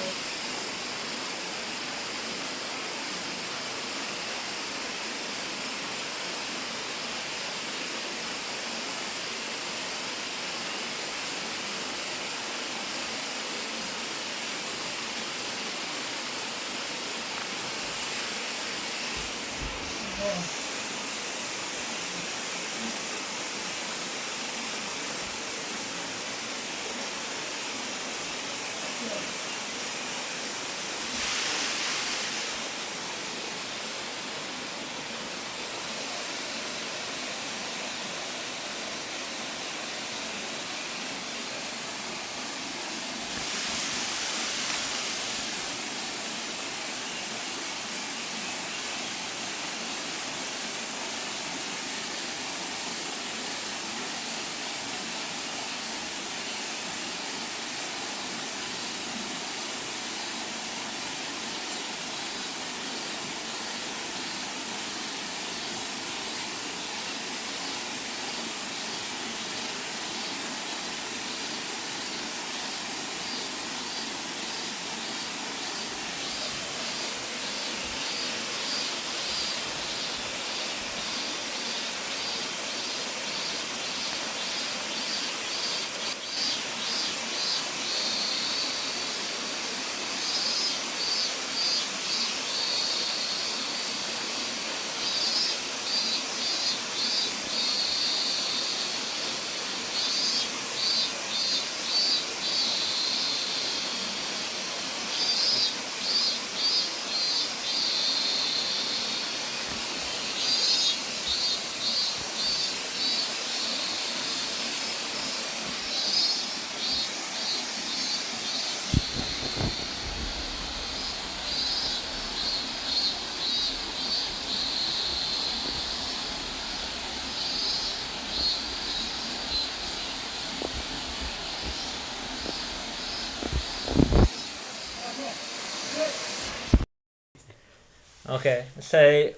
okay, so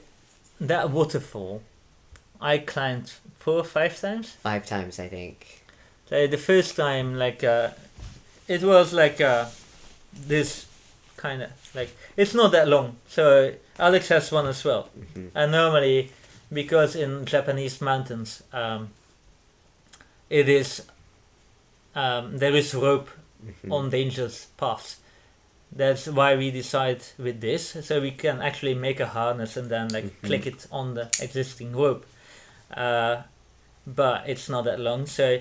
that waterfall, I climbed 4 or 5 times. 5 times, I think. So the first time, like, it was like this kind of like it's not that long. So Alex has one as well. Mhm. And normally, because in Japanese mountains, it is there is rope Mhm. on dangerous paths. That's why we decide with this, so we can actually make a harness and then like click it on the existing rope. But it's not that long, so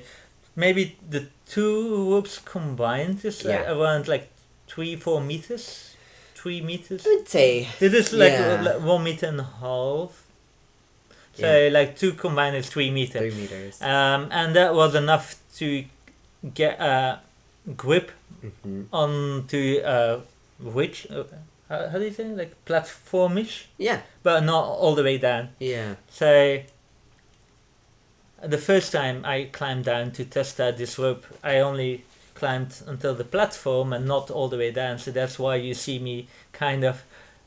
maybe the two ropes combined is Yeah. around like 3-4 meters. 3 meters. I would say. This is like, Yeah. like 1 meter and a half. So Yeah. like two combined is 3 meters. 3 meters. And that was enough to get a grip Mhm. onto which how do you say, like platformish, Yeah. but not all the way down. Yeah. So the first time I climbed down to test out this rope, I only climbed until the platform and not all the way down. So that's why you see me kind of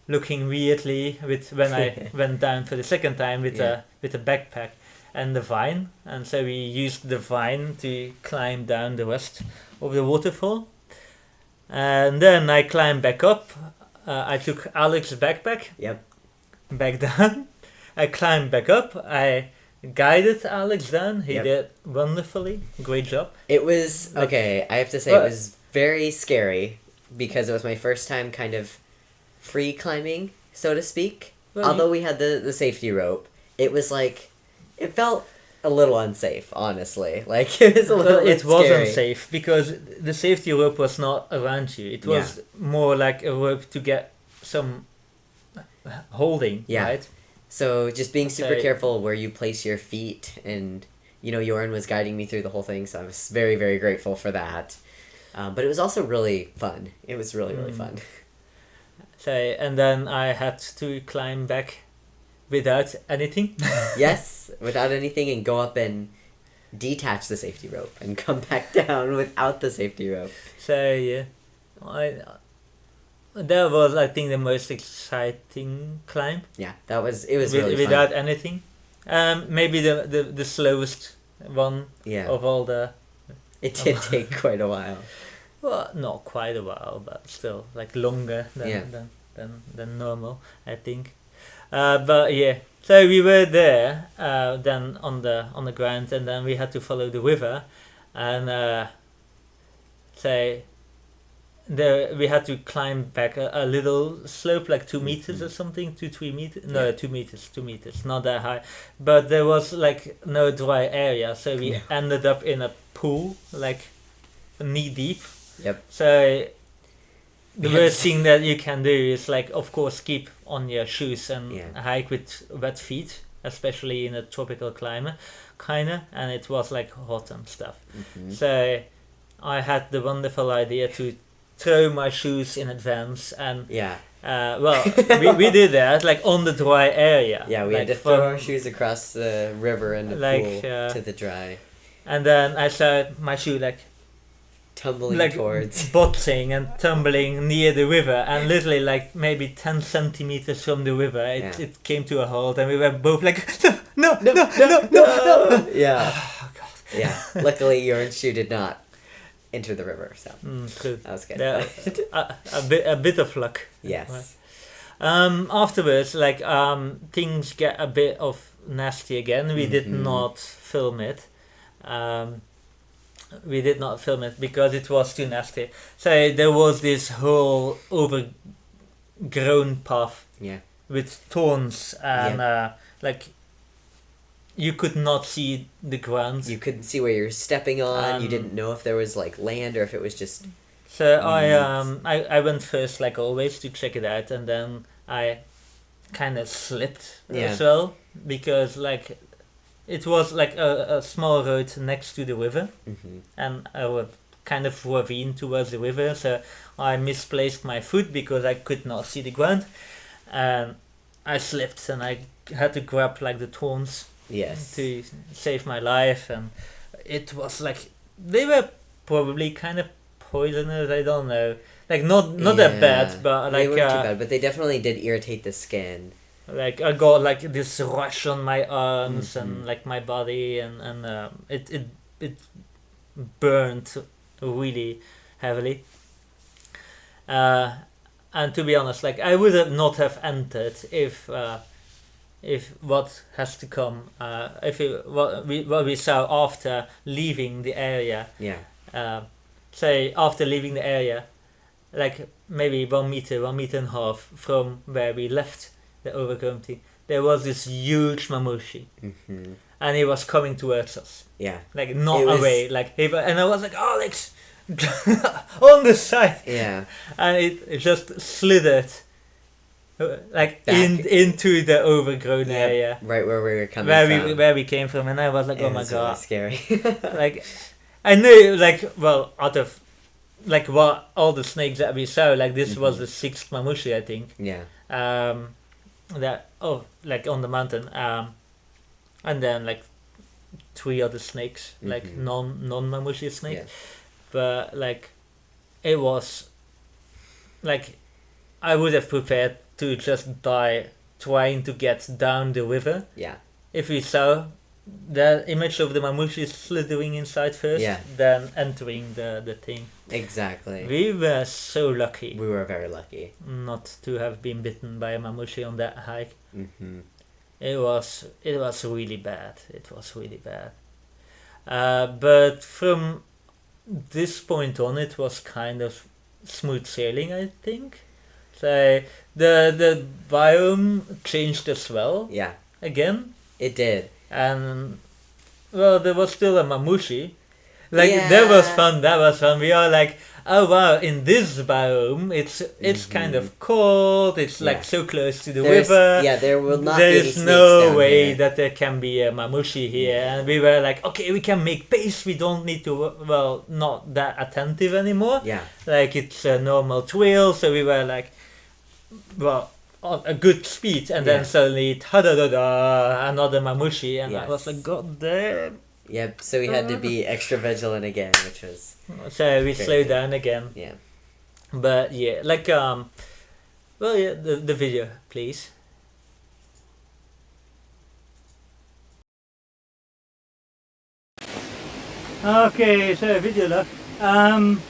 looking weirdly with when I went down for the second time with Yeah. a backpack and the vine, and so we used the vine to climb down the rest of the waterfall. And then I climbed back up. I took Alex's backpack Yep. back down. I climbed back up. I guided Alex down. He Yep. did wonderfully. Great job. It was Like- okay. I have to say Well- it was very scary because it was my first time kind of free climbing, so to speak. Well, Although we had the safety rope, it was like it felt a little unsafe, honestly. Like it was a little Well, bit it wasn't scary. safe because the safety rope was not around you. It was more like a rope to get some holding, Yeah. right? So just being super Okay. careful where you place your feet, and Joran was guiding me through the whole thing, so I was very, very grateful for that. But it was also really fun. It was really, really fun. So and then I had to climb back without anything. Yes, without anything, and go up and detach the safety rope and come back down without the safety rope. So yeah, that was I think the most exciting climb Yeah, it was really fun. without anything. Maybe the slowest one Yeah, of all the. it did take quite a while. Well, not quite a while, but still like longer than Yeah. than normal, I think. But yeah, so we were there then on the ground, and then we had to follow the river, and so there we had to climb back a little slope, like 2 meters or something, 2-3 meters. No, Yeah. 2 meters, not that high. But there was like no dry area, so we No. ended up in a pool, like knee deep. Yep. So the Yes. worst thing that you can do is like, of course, keep on your shoes and Yeah. hike with wet feet, especially in a tropical climate, kinda. And it was like hot and stuff. Mhm. So I had the wonderful idea to throw my shoes in advance, and Yeah, well, we did that like on the dry area. yeah, we like had to throw from- our shoes across the river and the Like, pool to the dry, And then I saw my shoe like tumbling towards. boxing and tumbling near the river, and literally like maybe 10 centimeters from the river Yeah. it came to a halt, and we were both like no. Yeah, Oh god. yeah. Luckily, your shoe did not enter the river, so True. that was good. Yeah, a bit of luck. Yes. Afterwards, like things get a bit of nasty again. We did Mhm. not film it. We did not film it because it was too nasty. So there was this whole overgrown path Yeah. with thorns, and like you could not see the ground. You couldn't see where you're stepping on. You Um, didn't know if there was like land or if it was just. So I went first, like always, to check it out, and then I kind of slipped Yeah. as well, because like it was like a small road next to the river, Mhm. and I was kind of ravine towards the river, so I misplaced my foot because I could not see the ground, and I slipped, and I had to grab like the thorns Yes. to save my life, and it was like they were probably kind of poisonous. I don't know, like not that Yeah. bad, but They like weren't too bad, but they definitely did irritate the skin. like I got like this rash on my arms Mhm. and like my body, and it burned really heavily. And to be honest, like I would have not have entered if what has to come, what we saw after leaving the area, Yeah. say after leaving the area, like maybe 1 meter, 1.5 meters from where we left the overgrown thing, there was this huge mamushi, Hmm. and he was coming towards us, Yeah. like not It was- away, like and I was like, Alex, on the side, Yeah. and it just slithered like Back. into the overgrown Yeah, area right where we were coming from. where we came from, and I was like, It oh my was really god, scary. like I knew, like, well, out of like what all the snakes that we saw, like this was Mhm. the 6th mamushi, I think, Yeah. that like on the mountain, and then like 3 other snakes, like Mhm. non mamushi snakes, Yeah. but like it was like I would have prepared to just die trying to get down the river. Yeah. If we saw the image of the mamushi slithering inside first, Yeah. then entering the thing. Exactly. We were so lucky We were very lucky. not to have been bitten by a mamushi on that hike. Mm-hmm. It was really bad. It was really bad. But from this point on, it was kind of smooth sailing, I think. So the biome changed as well Yeah, again, it did. and well, there was still a mamushi. Like that was Yeah. fun. That was fun. We are like, oh wow! In this biome, it's kind of cold. It's Yeah. like so close to the There's, river. yeah, there will not There be any is snakes no down way here. that there can be a mamushi here, and we were like, okay, we can make pace. We don't need to, well, not that attentive anymore. Yeah, Like it's a normal trail, so we were like, well, on a good speed, and Yeah. then suddenly, ta-da-da-da, another mamushi, and I was Yes. like, god damn. yep. So we had to be extra vigilant again, which was So we Crazy. slowed down again. yeah. But yeah, like well, yeah, the video, please. Okay, so video look.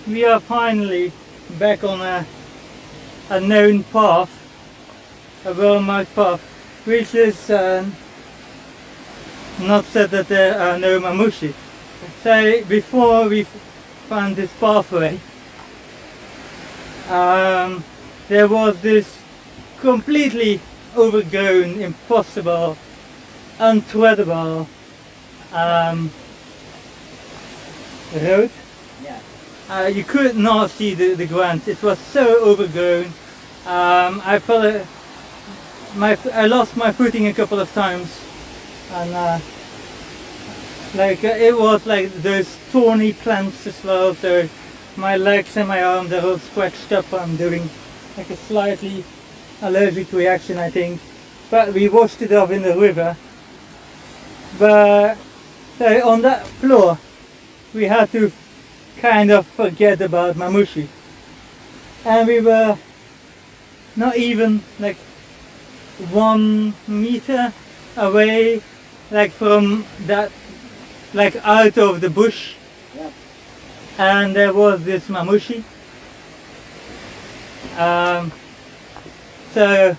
We are finally back on a known path, a well-marked path, which is not said that there are no mamushi. So before we found this pathway, there was this completely overgrown, impossible, untreadable road. Yeah. You could not see the ground. It was so overgrown. I felt I lost my footing a couple of times, and it was like those thorny plants as well. So my legs and my arms are all scratched up. I'm doing like a slightly allergic reaction, I think. But we washed it off in the river. But so on that floor, we had to kind of forget about mamushi, and we were not even like 1 meter away, like from that, like out of the bush. Yep. And there was this mamushi. So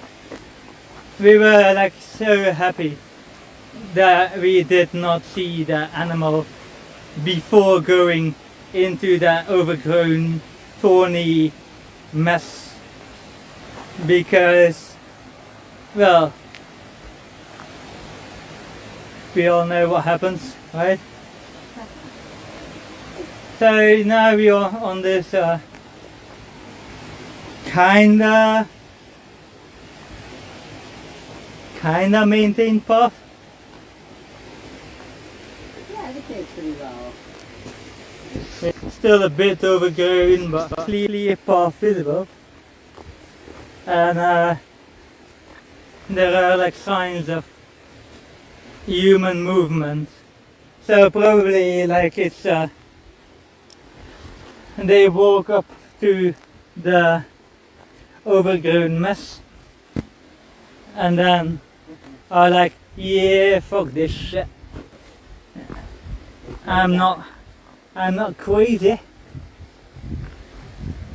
we were like so happy that we did not see the animal before going into that overgrown, thorny mess, because, well, we all know what happens, right? So now we are on this kinda maintained path. Yeah, I think it's pretty well. It's still a bit overgrown, but clearly a path visible. And there are like signs of human movement. So probably like it's they walk up to the overgrown mess and then are like, yeah, fuck this shit. I'm not crazy.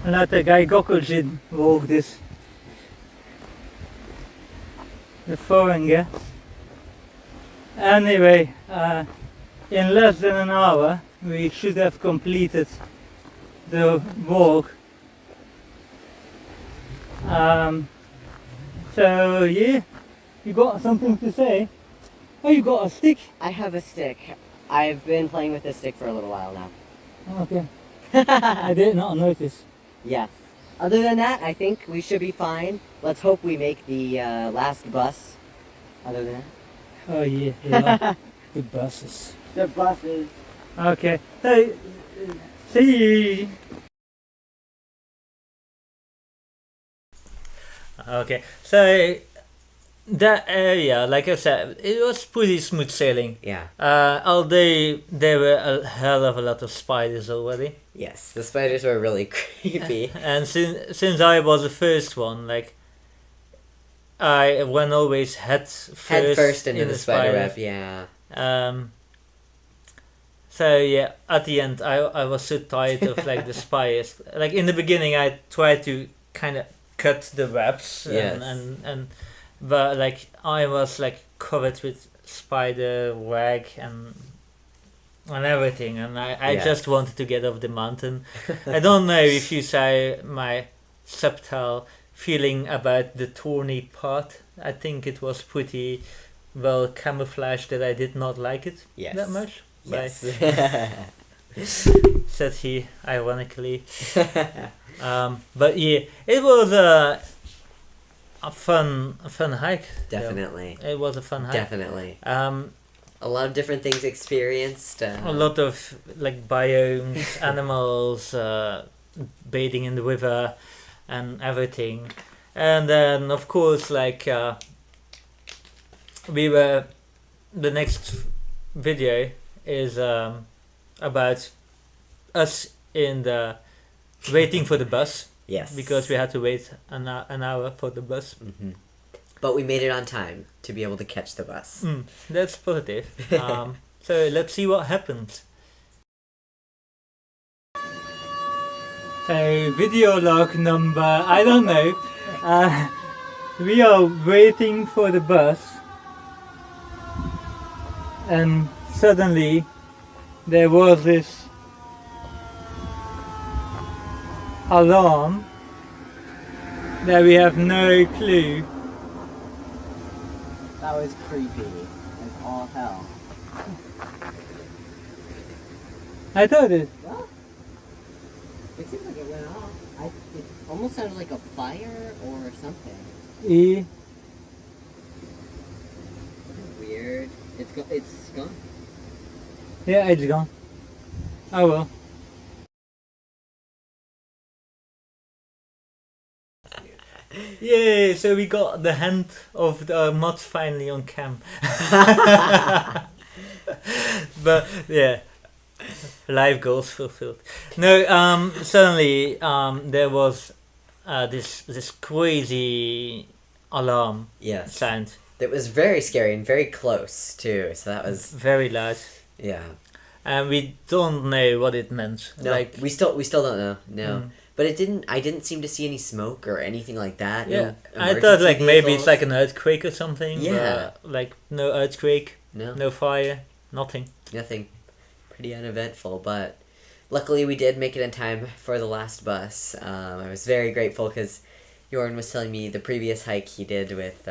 Let the guy Gokujin walk this. The foreign guy. Anyway, in less than an hour we should have completed the walk. So yeah, you got something to say? Oh, you got a stick? I have a stick. I've been playing with this stick for a little while now. Okay. I did not notice. Yeah. Other than that, I think we should be fine. Let's hope we make the last bus. Other than that. Oh yeah, yeah. Good buses. The buses. Okay. So, see. Okay, so that area, like I said, it was pretty smooth sailing. Yeah. Although there were a hell of a lot of spiders already. Yes, the spiders were really creepy. And since I was the first one, like I went always head first into the spider web. Yeah. So yeah, at the end, I was so tired of like the spiders. Like in the beginning, I tried to kind of cut the webs, Yes. but like I was like covered with spider web and everything, and I Yes. just wanted to get off the mountain. I don't know if you saw my subtle feeling about the thorny part. I think it was pretty well camouflaged that I did not like it Yes. that much. Yes. Said he ironically. But yeah, it was a fun hike. though. Definitely. It was a fun hike. Definitely. A A lot of different things experienced. lot of like biomes, animals, bathing in the river, and everything. And then of course, like we were. The next video is about us in the waiting for the bus Yes. because we had to wait an hour for the bus. Hmm. But we made it on time to be able to catch the bus. That's positive. So let's see what happens. So video log number, I don't know. We are waiting for the bus, and suddenly there was this alarm that we have no clue. That was creepy as all hell. I thought it. Well, it seems like it went off. It almost sounded like a fire or something. Weird. It's gone. Yeah, it's gone. Oh well. Yay! So we got the hand of the mods finally on cam. But yeah, life goals fulfilled. No, suddenly there was this crazy alarm Yes. sound, That was very scary and very close too. So that was very loud, yeah. and we don't know what it meant. No, Like we still don't know. No. Mm. But I didn't seem to see any smoke or anything like that. yeah, No I thought like emergency maybe it's vehicles. like an earthquake or something. Yeah. But, like no earthquake, No, no fire, nothing. nothing. Pretty uneventful, but luckily we did make it in time for the last bus. I was very grateful because Jorn was telling me the previous hike he did with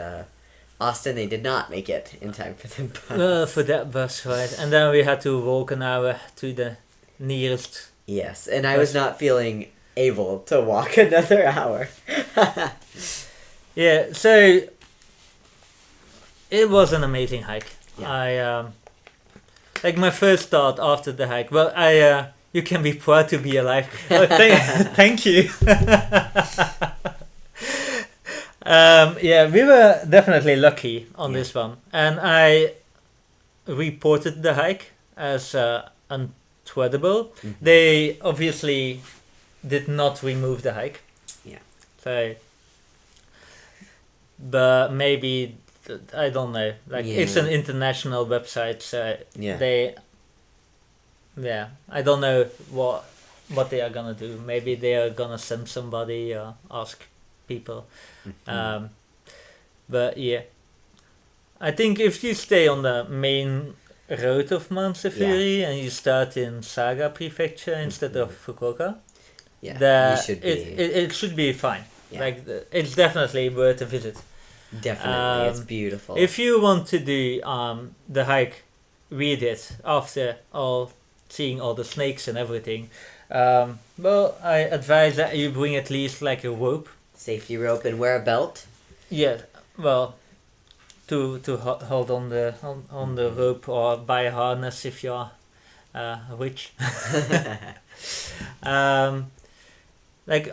Austin, they did not make it in time for the bus. For that bus ride, and then we had to walk an hour to the nearest. Yes, and I was not feeling able to walk another hour. Yeah, so it was an amazing hike. Yeah. I like my first thought after the hike. Well, you can be proud to be alive. Oh, thank you. Yeah, we were definitely lucky on Yeah. this one, and I reported the hike as untreadable. Mhm. They obviously did not remove the hike. Yeah. So, but maybe I don't know. Like it's Yeah. an international website, so Yeah. they. Yeah, I don't know what they are gonna do. Maybe they are gonna send somebody or ask people. Mhm. But yeah, I think if you stay on the main road of Mount Sefuri and you start in Saga Prefecture instead of Fukuoka, Yeah, that you should be. it should be fine. Yeah. Like it's definitely worth a visit. Definitely, it's um, beautiful. If you want to do the hike we did after seeing all the snakes and everything, well, I advise that you bring at least like a rope. Safety rope and wear a belt. Yeah, well, to hold on the rope, or buy a harness if you're rich. Like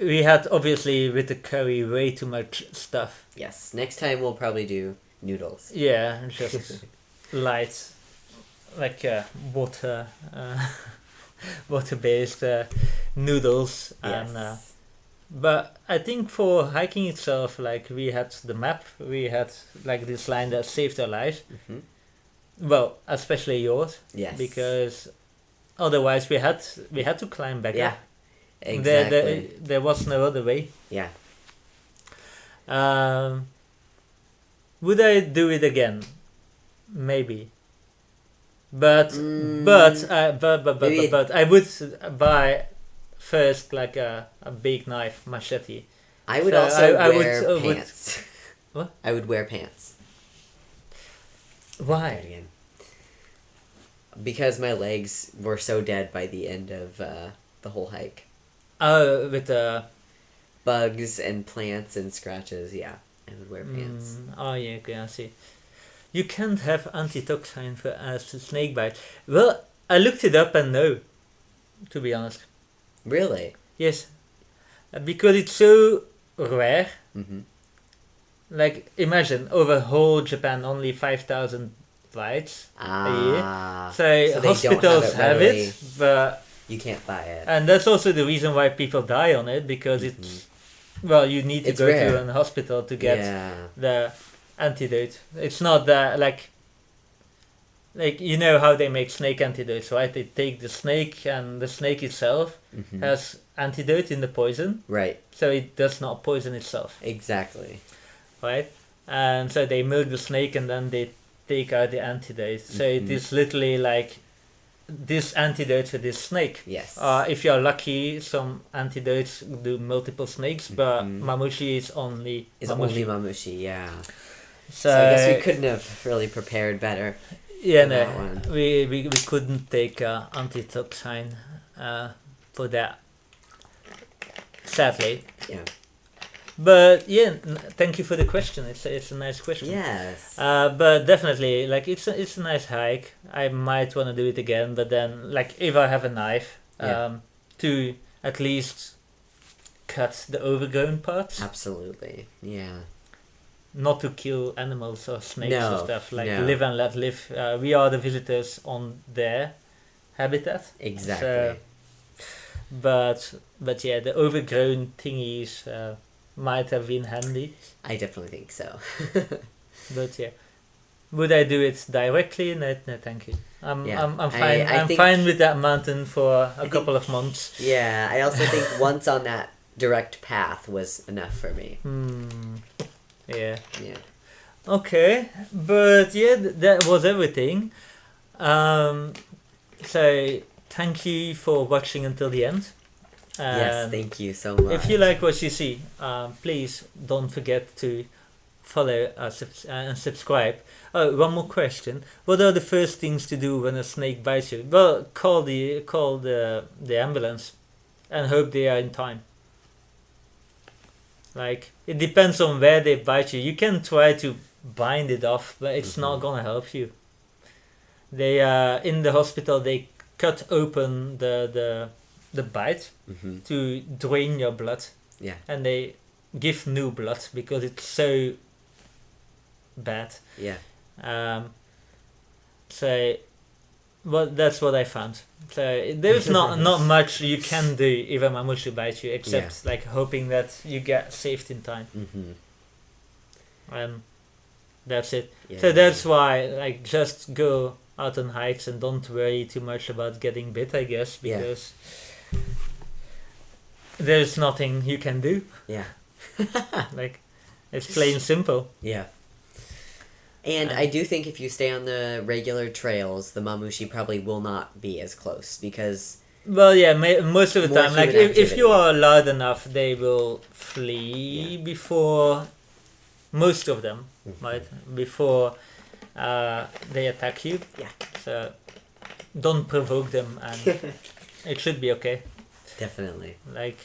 we had obviously with the curry way too much stuff. Yes, next time we'll probably do noodles. Yeah, just light, like water based noodles, and Yes. But I think for hiking itself, like we had the map, we had like this line that saved our lives. Hmm. Well, especially yours, Yes. because otherwise we had to climb back Yeah. up. Exactly. There was no other way. Yeah. Would I do it again? Maybe. But Mm, maybe- but I would buy first like a big knife machete. I would So also I would- wear would- pants. What? I would wear pants. Why? Again. Because my legs were so dead by the end of the whole hike. With the Bugs and plants and scratches, yeah. I would wear pants. oh yeah, okay, I see. You can't have antitoxin for as snake bite. Well, I looked it up and no, to be honest. Really? Yes, because it's so rare. Mm-hmm. Like imagine over whole Japan only 5,000 bites a year. So, they don't hospitals have it, readily. but You can't buy it. and that's also the reason why people die on it because it's well you need to It's go rare. to a hospital to get Yeah. the antidote. It's not that like you know how they make snake antidotes, right? They take the snake and the snake itself Mhm. has antidote in the poison, Right. so it does not poison itself, Exactly. right? And so they milk the snake and then they take out the antidote. So it Mhm. is literally like this antidote for this snake. Yes. If you're lucky, some antidotes do multiple snakes, but Mhm. mamushi is only It's mamushi. only mamushi, yeah. So, So I guess we couldn't have really prepared better. Yeah, for no, that one. we couldn't take antitoxin for that, sadly. Yeah. But yeah, thank you for the question. It's a nice question. Yes. But definitely, like it's a nice hike. I might want to do it again, but then like if I have a knife, Yeah. to at least cut the overgrown parts, Absolutely. Yeah. not to kill animals or snakes or No, stuff. Like no. live and let live. We are the visitors on their habitat. Exactly. But yeah, the overgrown thingies might have been handy. I definitely think so. But yeah, would I do it directly? No, thank you. I'm fine. I I'm think- fine with that mountain for a think- couple of months. Yeah, I also think once on that direct path was enough for me. Yeah. Yeah. Okay, but yeah, that was everything. So thank you for watching until the end. Yes, thank you so much. If you like what you see, please don't forget to follow us and subscribe. Oh, one more question: what are the first things to do when a snake bites you? Well, call the ambulance, and hope they are in time. Like it depends on where they bite you. You can try to bind it off, but it's not gonna help you. They in the hospital they cut open the bite Hmm. to drain your blood, Yeah. and they give new blood because it's so bad. Yeah. So that's what I found. So there's not much you can do if a mamushi bites you except like hoping that you get saved in time, Hmm. and that's it. Yeah. So that's why like just go out on hikes and don't worry too much about getting bit, I guess, Yeah. because there's nothing you can do. Yeah. Like it's plain simple. Yeah. And I do think if you stay on the regular trails, the mamushi probably will not be as close because Well, yeah, most of the More time, like human if you activity. are loud enough, they will flee before most of them, right? Before they attack you. Yeah. So don't provoke them, and it should be okay. definitely. Like,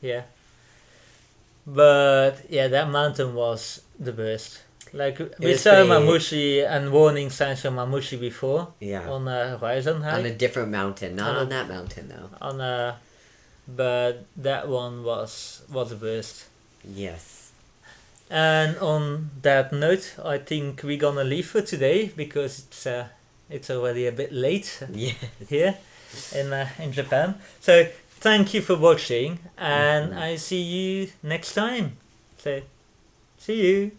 yeah. But yeah, that mountain was the worst. Like we was saw pretty- Mamushi and warning signs of Mamushi before Yeah. on a horizon hike. On a different mountain, not On a- on that mountain though. But that one was the worst. Yes. And on that note, I think we're gonna leave for today because it's already a bit late Yes. here in Japan. So thank you for watching, and I see you next time. So, see you.